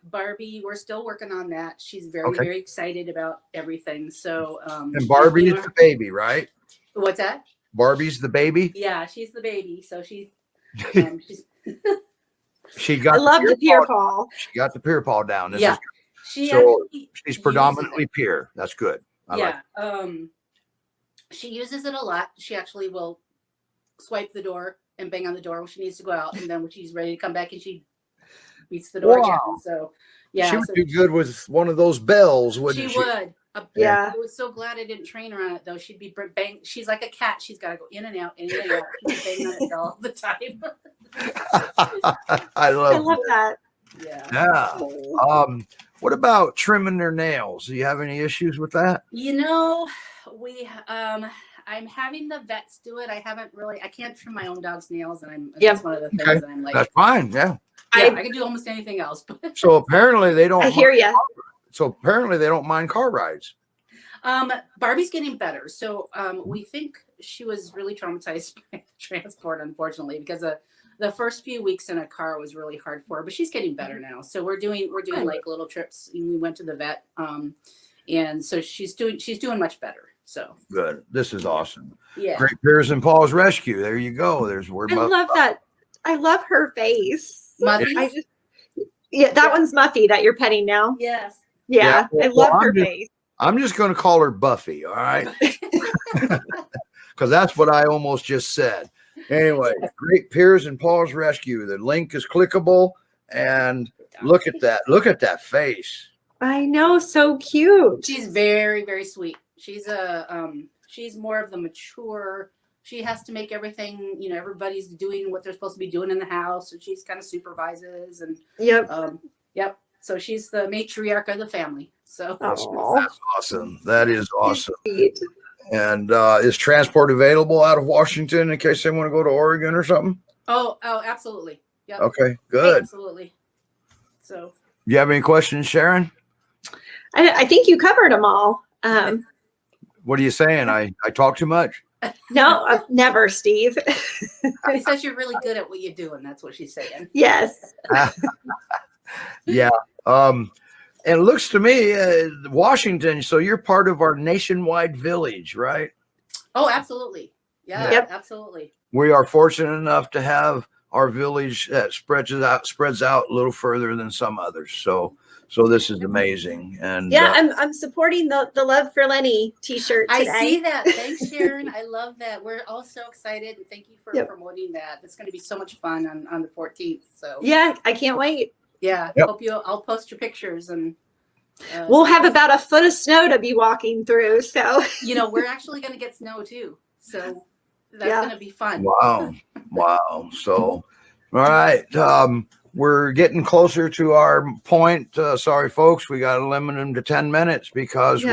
Barbie, we're still working on that. She's very, very excited about everything. So, and Barbie is the baby, right? What's that? Barbie's the baby. Yeah, she's the baby. So she's. She got. I love the peer paw. She got the peer paw down. This is she's predominantly peer. That's good. I like it. She uses it a lot. She actually will swipe the door and bang on the door when she needs to go out, and then when she's ready to come back, and she beats the door again. So yeah, she would do good with one of those bells, wouldn't she? She would. Yeah. I was so glad I didn't train her on it though. She'd be bang. She's like a cat. She's got to go in and out, in and out. She's banging on it all the time. I love that. Yeah. What about trimming their nails? Do you have any issues with that? I'm having the vets do it. I can't trim my own dog's nails, and that's one of the things that I'm like. That's fine. Yeah. I can do almost anything else. So apparently they don't. I hear you. So apparently they don't mind car rides. Barbie's getting better. So we think she was really traumatized by transport, unfortunately, because the first few weeks in a car was really hard for her. But she's getting better now. So we're doing like little trips. We went to the vet, and so she's doing much better. So good. This is awesome. Yeah. Great Piers and Paws Rescue. There you go. There's where I love that. I love her face. Muffy? That one's Muffy that you're petting now. Yes. Yeah, I love her face. I'm just going to call her Buffy. All right. Because that's what I almost just said. Anyway, Great Piers and Paws Rescue. The link is clickable, and Look at that. Look at that face. I know, so cute. She's very, very sweet. She's she's more of the mature. She has to make everything, you know, everybody's doing what they're supposed to be doing in the house, so she's kind of supervises and Yep. Yep. So she's the matriarch of the family. So That's Aw. awesome. That is awesome. Sweet. And is transport available out of Washington in case they want to go to Oregon or something? oh, absolutely. Yep. Okay, good. Absolutely. So You have any questions, Sharon? I think you covered them all. What are you saying? I talk too much? No, never, Steve. she says you're really good at what you do, and that's what she's saying. Yes. Yeah. And it looks to me, Washington, so you're part of our nationwide village, right? Oh, absolutely. Yeah, Yep. absolutely. We are fortunate enough to have our village that spreads out a little further than some others. So this is amazing. And Yeah, I'm supporting the Love for Lenny t-shirt today. I see that. Thanks, Sharon. I love that. We're all so excited, and thank you for promoting that. It's going to be so much fun on the 14th. So Yeah, I can't wait. yeah, Yep. I'll post your pictures, and We'll have about a foot of snow to be walking through. So you know, we're actually going to get snow too. So that's Yeah. going to be fun. Wow. So, all right. We're getting closer to our point. Sorry, folks, we got to limit them to 10 minutes because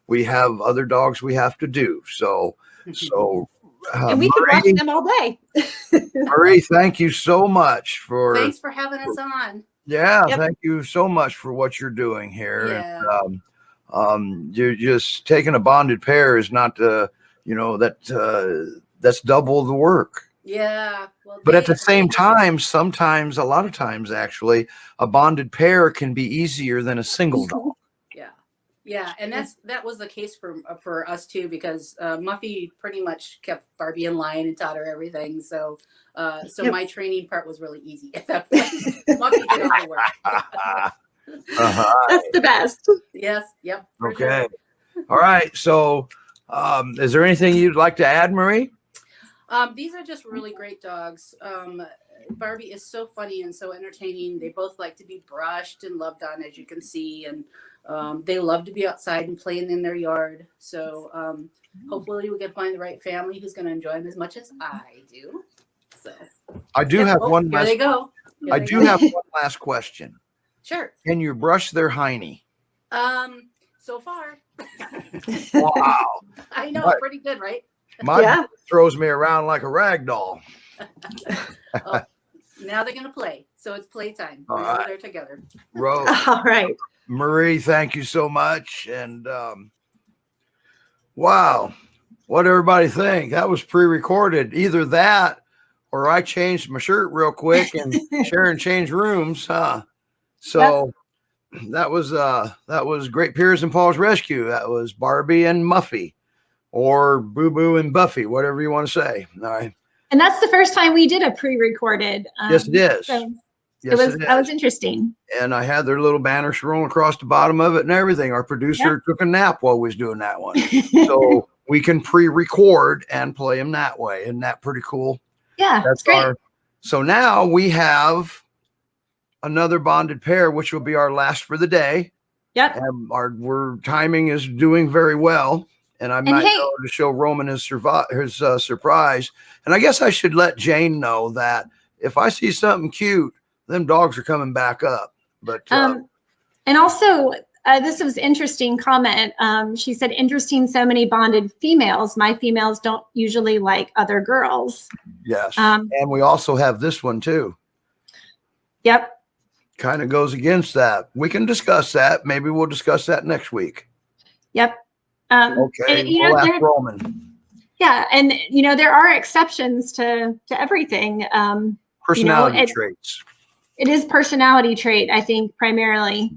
we have other dogs we have to do. So and we could watch them all day. Marie, thank you so much for. Thanks for having us on. Yeah, Yep. thank you so much for what you're doing here. Yeah. And, you're just taking a bonded pair is not, that's double the work. Yeah. Well, But at the same time, sometimes, a lot of times, actually, a bonded pair can be easier than a single dog. Yeah, and that was the case for us too, because Muffy pretty much kept Barbie in line and taught her everything. So my training part was really easy at that point. Muffy did all the work. That's the best. Yes. Yep. for Okay. sure. All right. So, is there anything you'd like to add, Marie? These are just really great dogs. Barbie is so funny and so entertaining. They both like to be brushed and loved on, as you can see, and they love to be outside and playing in their yard. So hopefully we can find the right family who's going to enjoy them as much as I do. So I do have one Here last. they go. I do have one last question. Sure. Can you brush their hiney? So far. Wow. I know, Right. pretty good, right? My throws me around like a rag doll. Now they're gonna play, so it's playtime. All We're right. there together. Rose, All right. Marie, thank you so much. And wow, what everybody think? That was pre-recorded. Either that, or I changed my shirt real quick and Sharon changed rooms, huh? So that was Great Piers and Paul's Rescue. That was Barbie and Muffy, or Boo Boo and Buffy, whatever you want to say. All right. And that's the first time we did a pre-recorded. Yes, it is. So Yes, that was interesting. And I had their little banners rolling across the bottom of it and everything. Our producer took a nap while we was doing that one. So we can pre-record and play them that way. Isn't that pretty cool? Yeah, that's great. So now we have another bonded pair, which will be our last for the day. Yep. And our timing is doing very well. And I might go to show Roman his surprise. And I guess I should let Jane know that if I see something cute, them dogs are coming back up. But and also, this was interesting comment. She said, interesting, so many bonded females. My females don't usually like other girls. yes. And we also have this one too. Yep. Kind of goes against that. We can discuss that. Maybe we'll discuss that next week. Yep. Okay. And, We'll ask Roman. Yeah. And, there are exceptions to everything. Personality traits. It is personality trait, I think, primarily.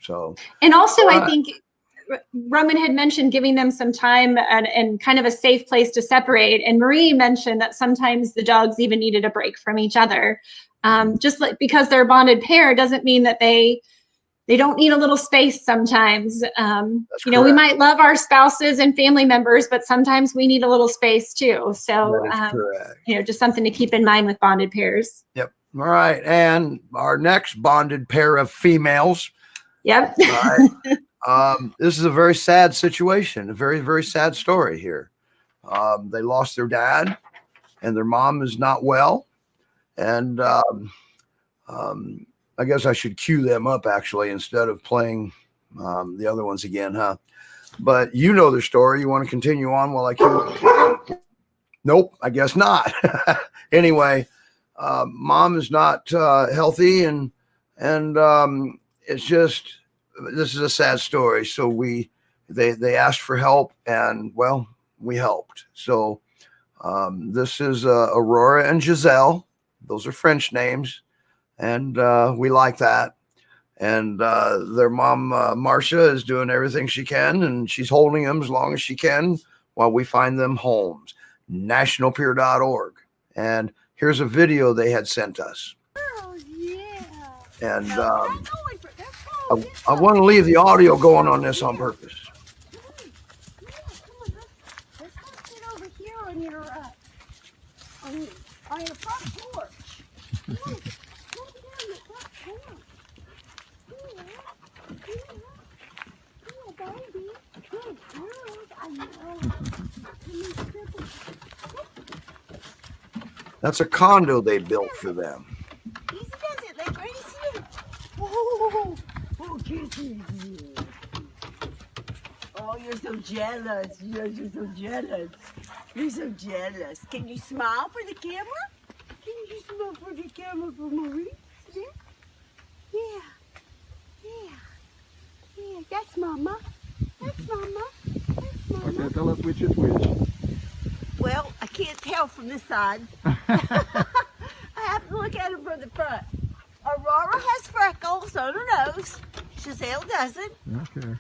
So. And also, I think Roman had mentioned giving them some time and kind of a safe place to separate. And Marie mentioned that sometimes the dogs even needed a break from each other. Just because they're a bonded pair doesn't mean that they don't need a little space sometimes. We might love our spouses and family members, but sometimes we need a little space too. So, just something to keep in mind with bonded pairs. Yep. All right. And our next bonded pair of females. Yep. All right. This is a very sad situation, a very, very sad story here. They lost their dad, and their mom is not well. And I guess I should cue them up, actually, instead of playing the other ones again, huh? But you know their story. You want to continue on while I cue? Nope, I guess not. Anyway, mom is not healthy, and it's just, this is a sad story. So they asked for help, and well, we helped. So this is Aurora and Giselle. Those are French names, and we like that. And their mom, Marcia, is doing everything she can, and she's holding them as long as she can while we find them homes. Nationalpeer.org. And here's a video they had sent us. Oh, yeah. And I want to leave the audio going on this on purpose. Let's go sit over here on your front porch. Come on, go down the front porch. Yeah, baby. Good girls. I know. That's a condo they built for them. Easy does it, like Gracie. Oh, Kissy. Oh, you're so jealous. You're so jealous. You're so jealous. Can you smile for the camera? Can you smile for the camera for Maurice? Yeah? Yeah. Yeah. Yeah, that's Mama. That's Mama. That's Mama. Okay, tell us which is which. Well, I can't tell from this side. I have to look at him from the front. Aurora has freckles on her nose. Giselle doesn't. Okay.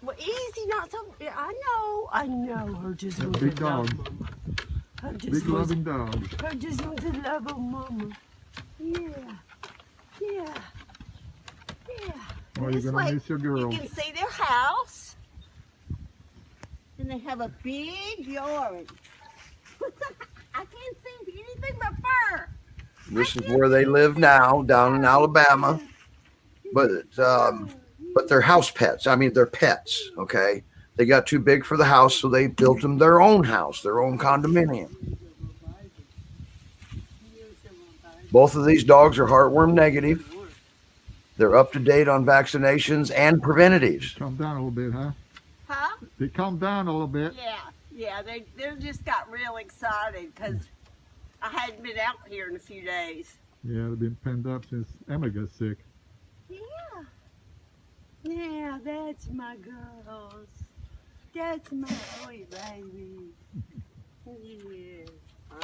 Well, easy, not so. I know. Her just wants Big to dog. love Mama. Her just Big wants, loving dog. her just wants to love her Mama. Yeah. Yeah. Yeah. Well, This you're way, gonna miss your girl. you can see their house. And they have a big yard. I can't see anything but fur. This is where they live now, down in Alabama. But they're house pets. I mean, they're pets, okay? They got too big for the house, so they built them their own house, their own condominium. Both of these dogs are heartworm negative. They're up to date on vaccinations and preventatives. Calm down a little bit, huh? Huh? They calm down a little bit. Yeah, they just got real excited because I hadn't been out here in a few days. Yeah, they've been penned up since Emma got sick. Yeah, that's my girls. That's my boy, baby. Yeah, I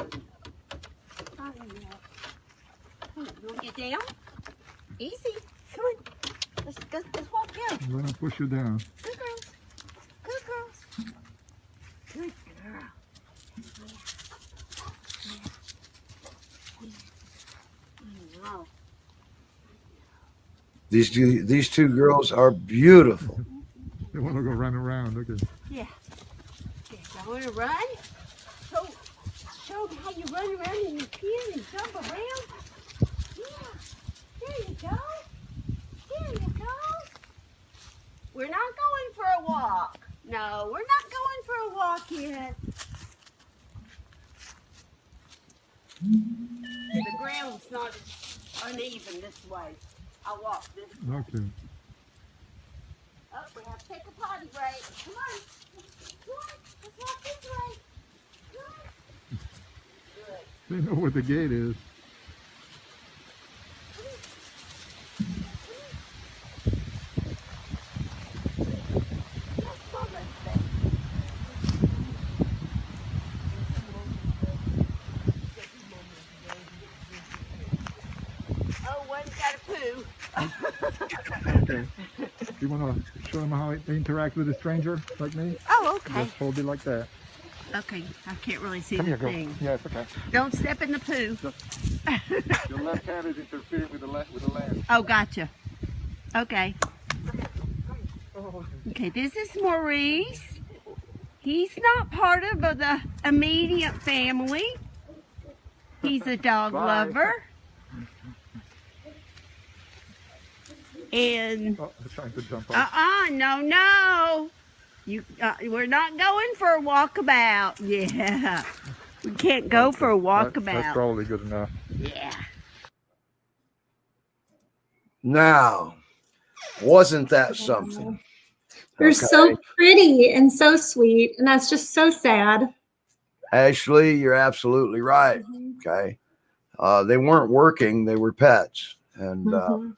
know. Come on, you want to get down? Easy. Come on. Let's walk down. I'm gonna push you down. Good girls. Good girls. Good girl. I know. These two girls are beautiful. They want to go run around. Okay. Yeah. You want to run? Show them how you run around in your pen and jump around. Yeah. There you go. There you go. We're not going for a walk. No, we're not going for a walk yet. The ground's not uneven this way. I'll walk this way. Okay. Oh, we have to take a potty break. Come on. Come on. Let's walk this way. Come on. Good. They know where the gate is. Oh, one's got a poo. Okay. You want to show them how they interact with a stranger like me? Oh, okay. Just hold it like that. Okay, I can't really see Come the here, girl. thing. Yeah, it's okay. Don't step in the poo. Your left hand is interfering with the left. Oh, gotcha. Okay. Okay, this is Maurice. He's not part of the immediate family. He's a dog lover. And Oh, it's trying to jump off. no. We're not going for a walkabout. Yeah. We can't go for a walkabout. That's probably good enough. Yeah. Now, wasn't that something? They're so pretty and so sweet, and that's just so sad. Ashley, you're absolutely right. Okay. They weren't working, they were pets. And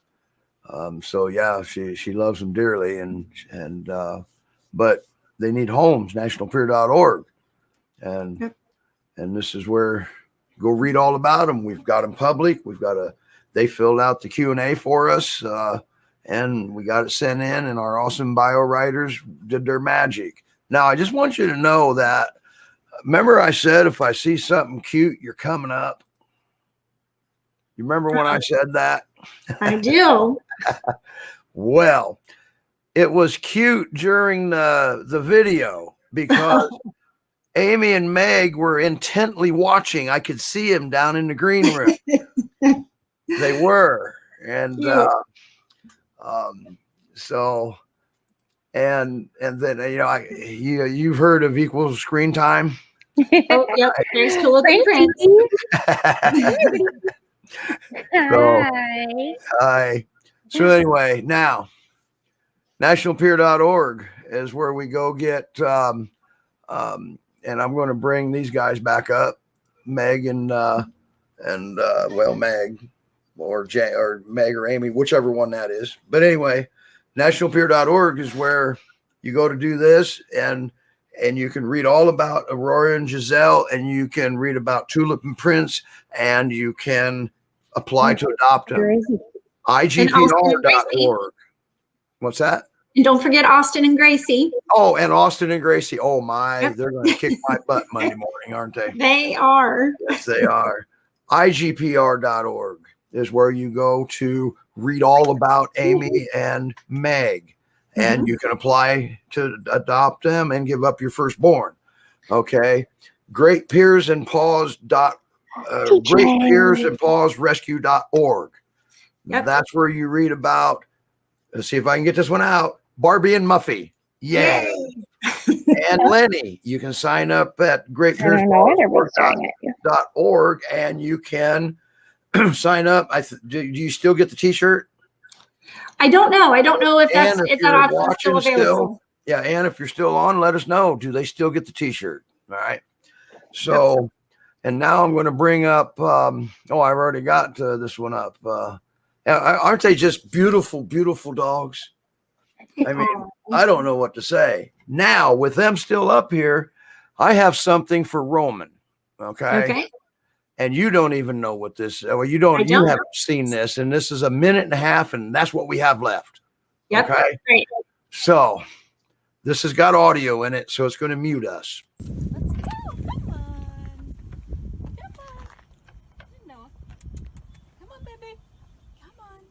so yeah, she loves them dearly, and but they need homes, nationalpier.org. And this is where you go read all about them. We've got them public. They filled out the Q&A for us, and we got it sent in, and our awesome bio writers did their magic. Now, I just want you to know that, remember I said, if I see something cute, you're coming up. You remember when I said that? I do. Well, it was cute during the video because Amy and Meg were intently watching. I could see them down in the green room. They were. And so and then you've heard of equal screen time. Oh, yep. There's Tulip and Prince. Hi. So anyway, now nationalpier.org is where we go get and I'm going to bring these guys back up, Meg and Meg or Meg or Amy, whichever one that is. But anyway, nationalpier.org is where you go to do this, and you can read all about Aurora and Giselle, and you can read about Tulip and Prince, and you can apply to adopt them. IGPR.org. What's that? And don't forget Austin and Gracie. Oh, and Austin and Gracie. Oh my, they're going to kick my butt Monday morning, aren't they? They are. Yes, they are. IGPR.org is where you go to read all about Amy and Meg, and you can apply to adopt them and give up your firstborn. Okay. Great Peers and Paws Rescue.org. That's where you read about, let's see if I can get this one out, Barbie and Muffy. Yay. And Lenny, you can sign up at greatpeerspaws.org, and you can sign up. Do you still get the t-shirt? I don't know. I don't know if that option's still available. Yeah, and if you're still on, let us know. Do they still get the t-shirt? All right. So, and now I'm going to bring up, I've already got this one up. Aren't they just beautiful, beautiful dogs? I mean, I don't know what to say. Now, with them still up here, I have something for Roman. Okay. And you don't even know what this, you haven't seen this, and this is a minute and a half, and that's what we have left. Yep. Okay. Great. So this has got audio in it, so it's going to mute us. Let's go. Come on. Noah. Come on, baby. Come on.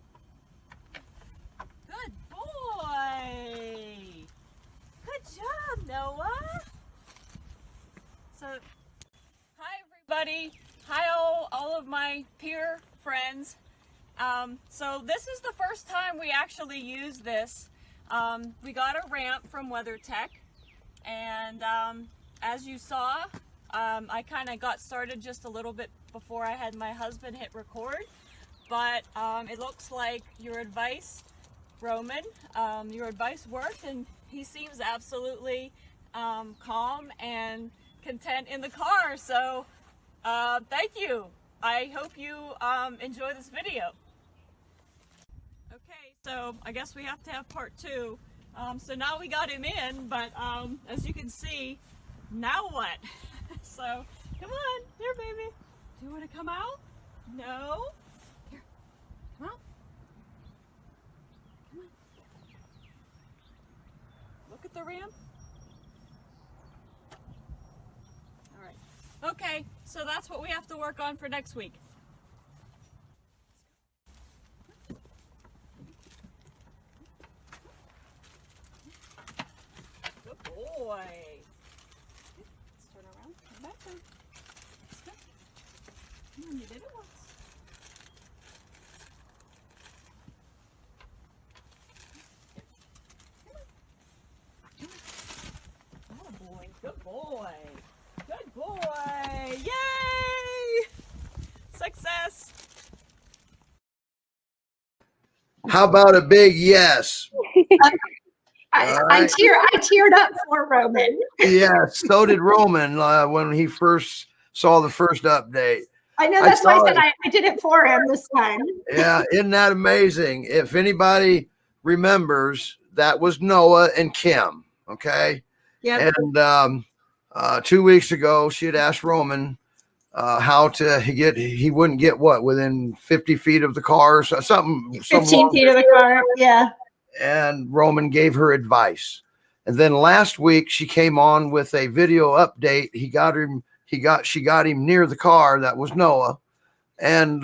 Good boy. Good job, Noah. So, hi, everybody. Hi, all of my peer friends. So this is the first time we actually use this. We got a ramp from WeatherTech, and as you saw, I kind of got started just a little bit before I had my husband hit record, but it looks like your advice, Roman, your advice worked, and he seems absolutely calm and content in the car. So thank you. I hope you enjoy this video. Okay, so I guess we have to have part two. So now we got him in, but as you can see, now what? So come on, here, baby. Do you want to come out? No? Here, come out. Come on. Look at the ramp. All right. Okay, so that's what we have to work on for next week. Good boy. Let's turn around. Come back then. Let's go. Come on. How about a big yes? I teared up for Roman. Yeah, so did Roman when he first saw the first update. I know, that's why I said I did it for him this time. Yeah, isn't that amazing? If anybody remembers, that was Noah and Kim. Okay. Yep. And 2 weeks ago, she had asked Roman how to get, he wouldn't get what, within 50 feet of the car or something. 15 feet of the car. Yeah. And Roman gave her advice. And then last week she came on with a video update. She got him near the car. That was Noah. And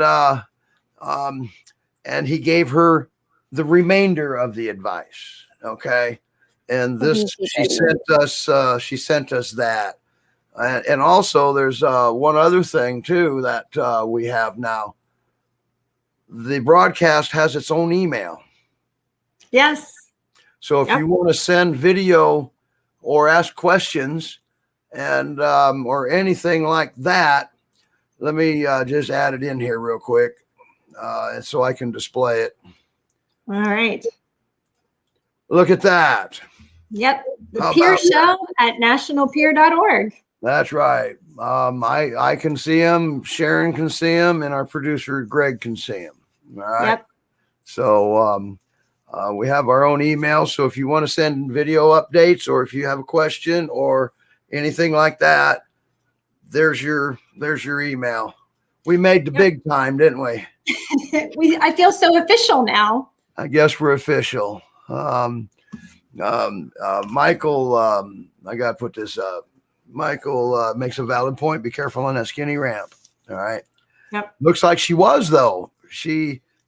he gave her the remainder of the advice. Okay. And this, she sent us that. And also there's one other thing too that we have now. The broadcast has its own email. Yes. So if you want to send video or ask questions and or anything like that, let me just add it in here real quick so I can display it. All right. Look at that. Yep. The Peer Show at nationalpeer.org. That's right. I can see him, Sharon can see him, and our producer Greg can see him. All right. Yep. So we have our own email. So if you want to send video updates or if you have a question or anything like that, there's your email. We made the big time, didn't we? I feel so official now. I guess we're official. Michael, I got to put this up. Michael makes a valid point. Be careful on that skinny ramp. All right. Yep. Looks like she was, though.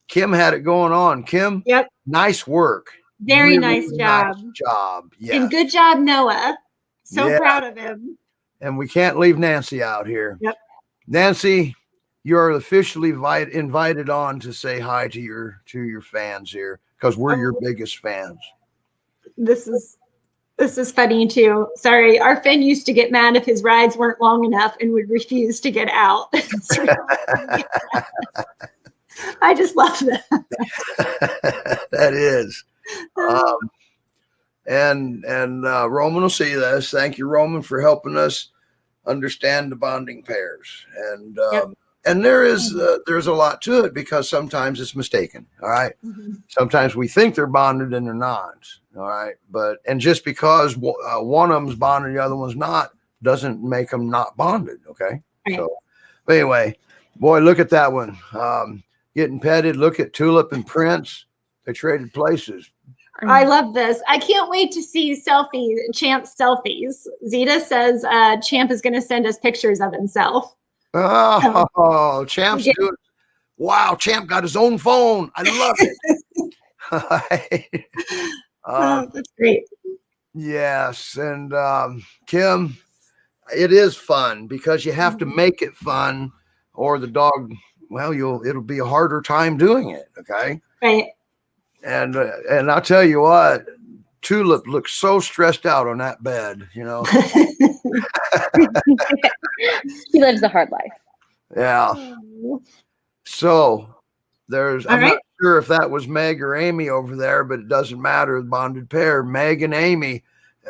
Kim had it going on. Kim, yep. Nice work. Very nice job. Nice job. Yeah. And good job, Noah. So proud of him. And we can't leave Nancy out here. Yep. Nancy, you're officially invited on to say hi to your fans here because we're your biggest fans. This is funny too. Sorry, our fan used to get mad if his rides weren't long enough and would refuse to get out. I just love that. That is. And Roman will see this. Thank you, Roman, for helping us understand the bonding pairs. And and there's a lot to it because sometimes it's mistaken. All right. Mm-hmm. Sometimes we think they're bonded and they're not. All right. And just because one of them's bonded, the other one's not, doesn't make them not bonded. Okay. Right. So, but anyway, boy, look at that one. Getting petted. Look at Tulip and Prince. They traded places. I love this. I can't wait to see Champ's selfies. Zeta says Champ is going to send us pictures of himself. Oh, Champ's doing. Wow, Champ got his own phone. I love it. That's great. Yes, and Kim, it is fun because you have to make it fun, or the dog. Well, it'll be a harder time doing it. Okay. Right. And I'll tell you what, Tulip looks so stressed out on that bed, you know. He lives a hard life. Yeah. So I'm not sure if that was Meg or Amy over there, but it doesn't matter. The bonded pair, Meg and Amy,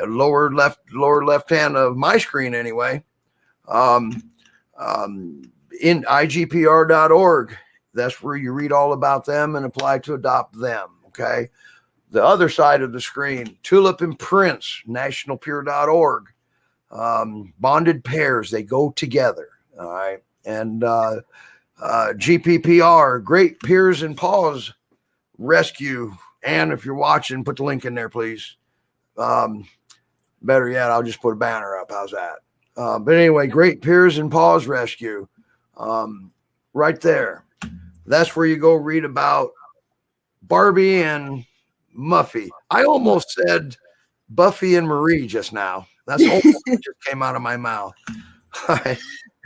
lower left hand of my screen anyway. In NGPR.org. That's where you read all about them and apply to adopt them. Okay. The other side of the screen, Tulip and Prince, nationalpeer.org. Bonded pairs, they go together. All right. And GPPR, Great Peers and Paws Rescue. And if you're watching, put the link in there, please. Better yet, I'll just put a banner up. How's that? But anyway, Great Peers and Paws Rescue. Right there. That's where you go read about Barbie and Muffy. I almost said Buffy and Marie just now. That's almost what just came out of my mouth.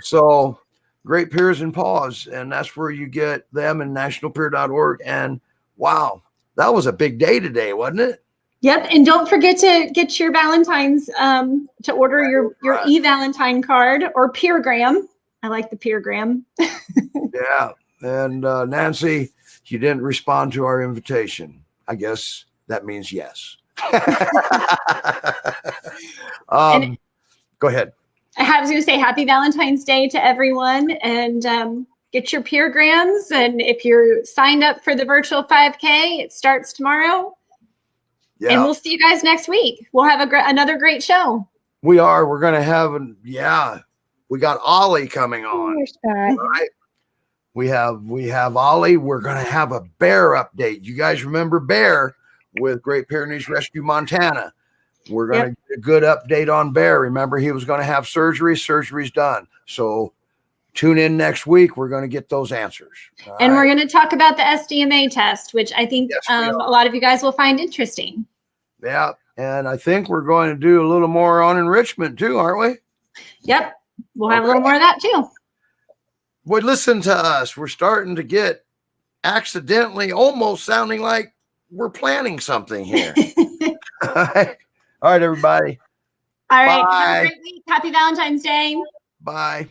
So Great Peers and Paws, and that's where you get them in nationalpeer.org. And wow, that was a big day today, wasn't it? Yep. And don't forget to get your Valentine's to order your e-Valentine card or Peergram. I like the Peergram. Yeah. And Nancy, you didn't respond to our invitation. I guess that means yes. Go ahead. I was going to say happy Valentine's Day to everyone, and get your peergrams. And if you're signed up for the virtual 5K, it starts tomorrow. Yeah. And we'll see you guys next week. We'll have another great show. We are. We're going to have, we got Ollie coming on. Right? We have Ollie. We're going to have a bear update. You guys remember Bear with Great Pyrenees Rescue Montana? We're going to get a good update on Bear. Remember, he was going to have surgery. Surgery's done. So tune in next week. We're going to get those answers. And we're going to talk about the SDMA test, which I think a lot of you guys will find interesting. Yeah. And I think we're going to do a little more on enrichment too, aren't we? Yep. We'll have a little more of that too. Well, listen to us. We're starting to get accidentally almost sounding like we're planning something here. All right, everybody. All right. Bye. Have a great week. Happy Valentine's Day. Bye.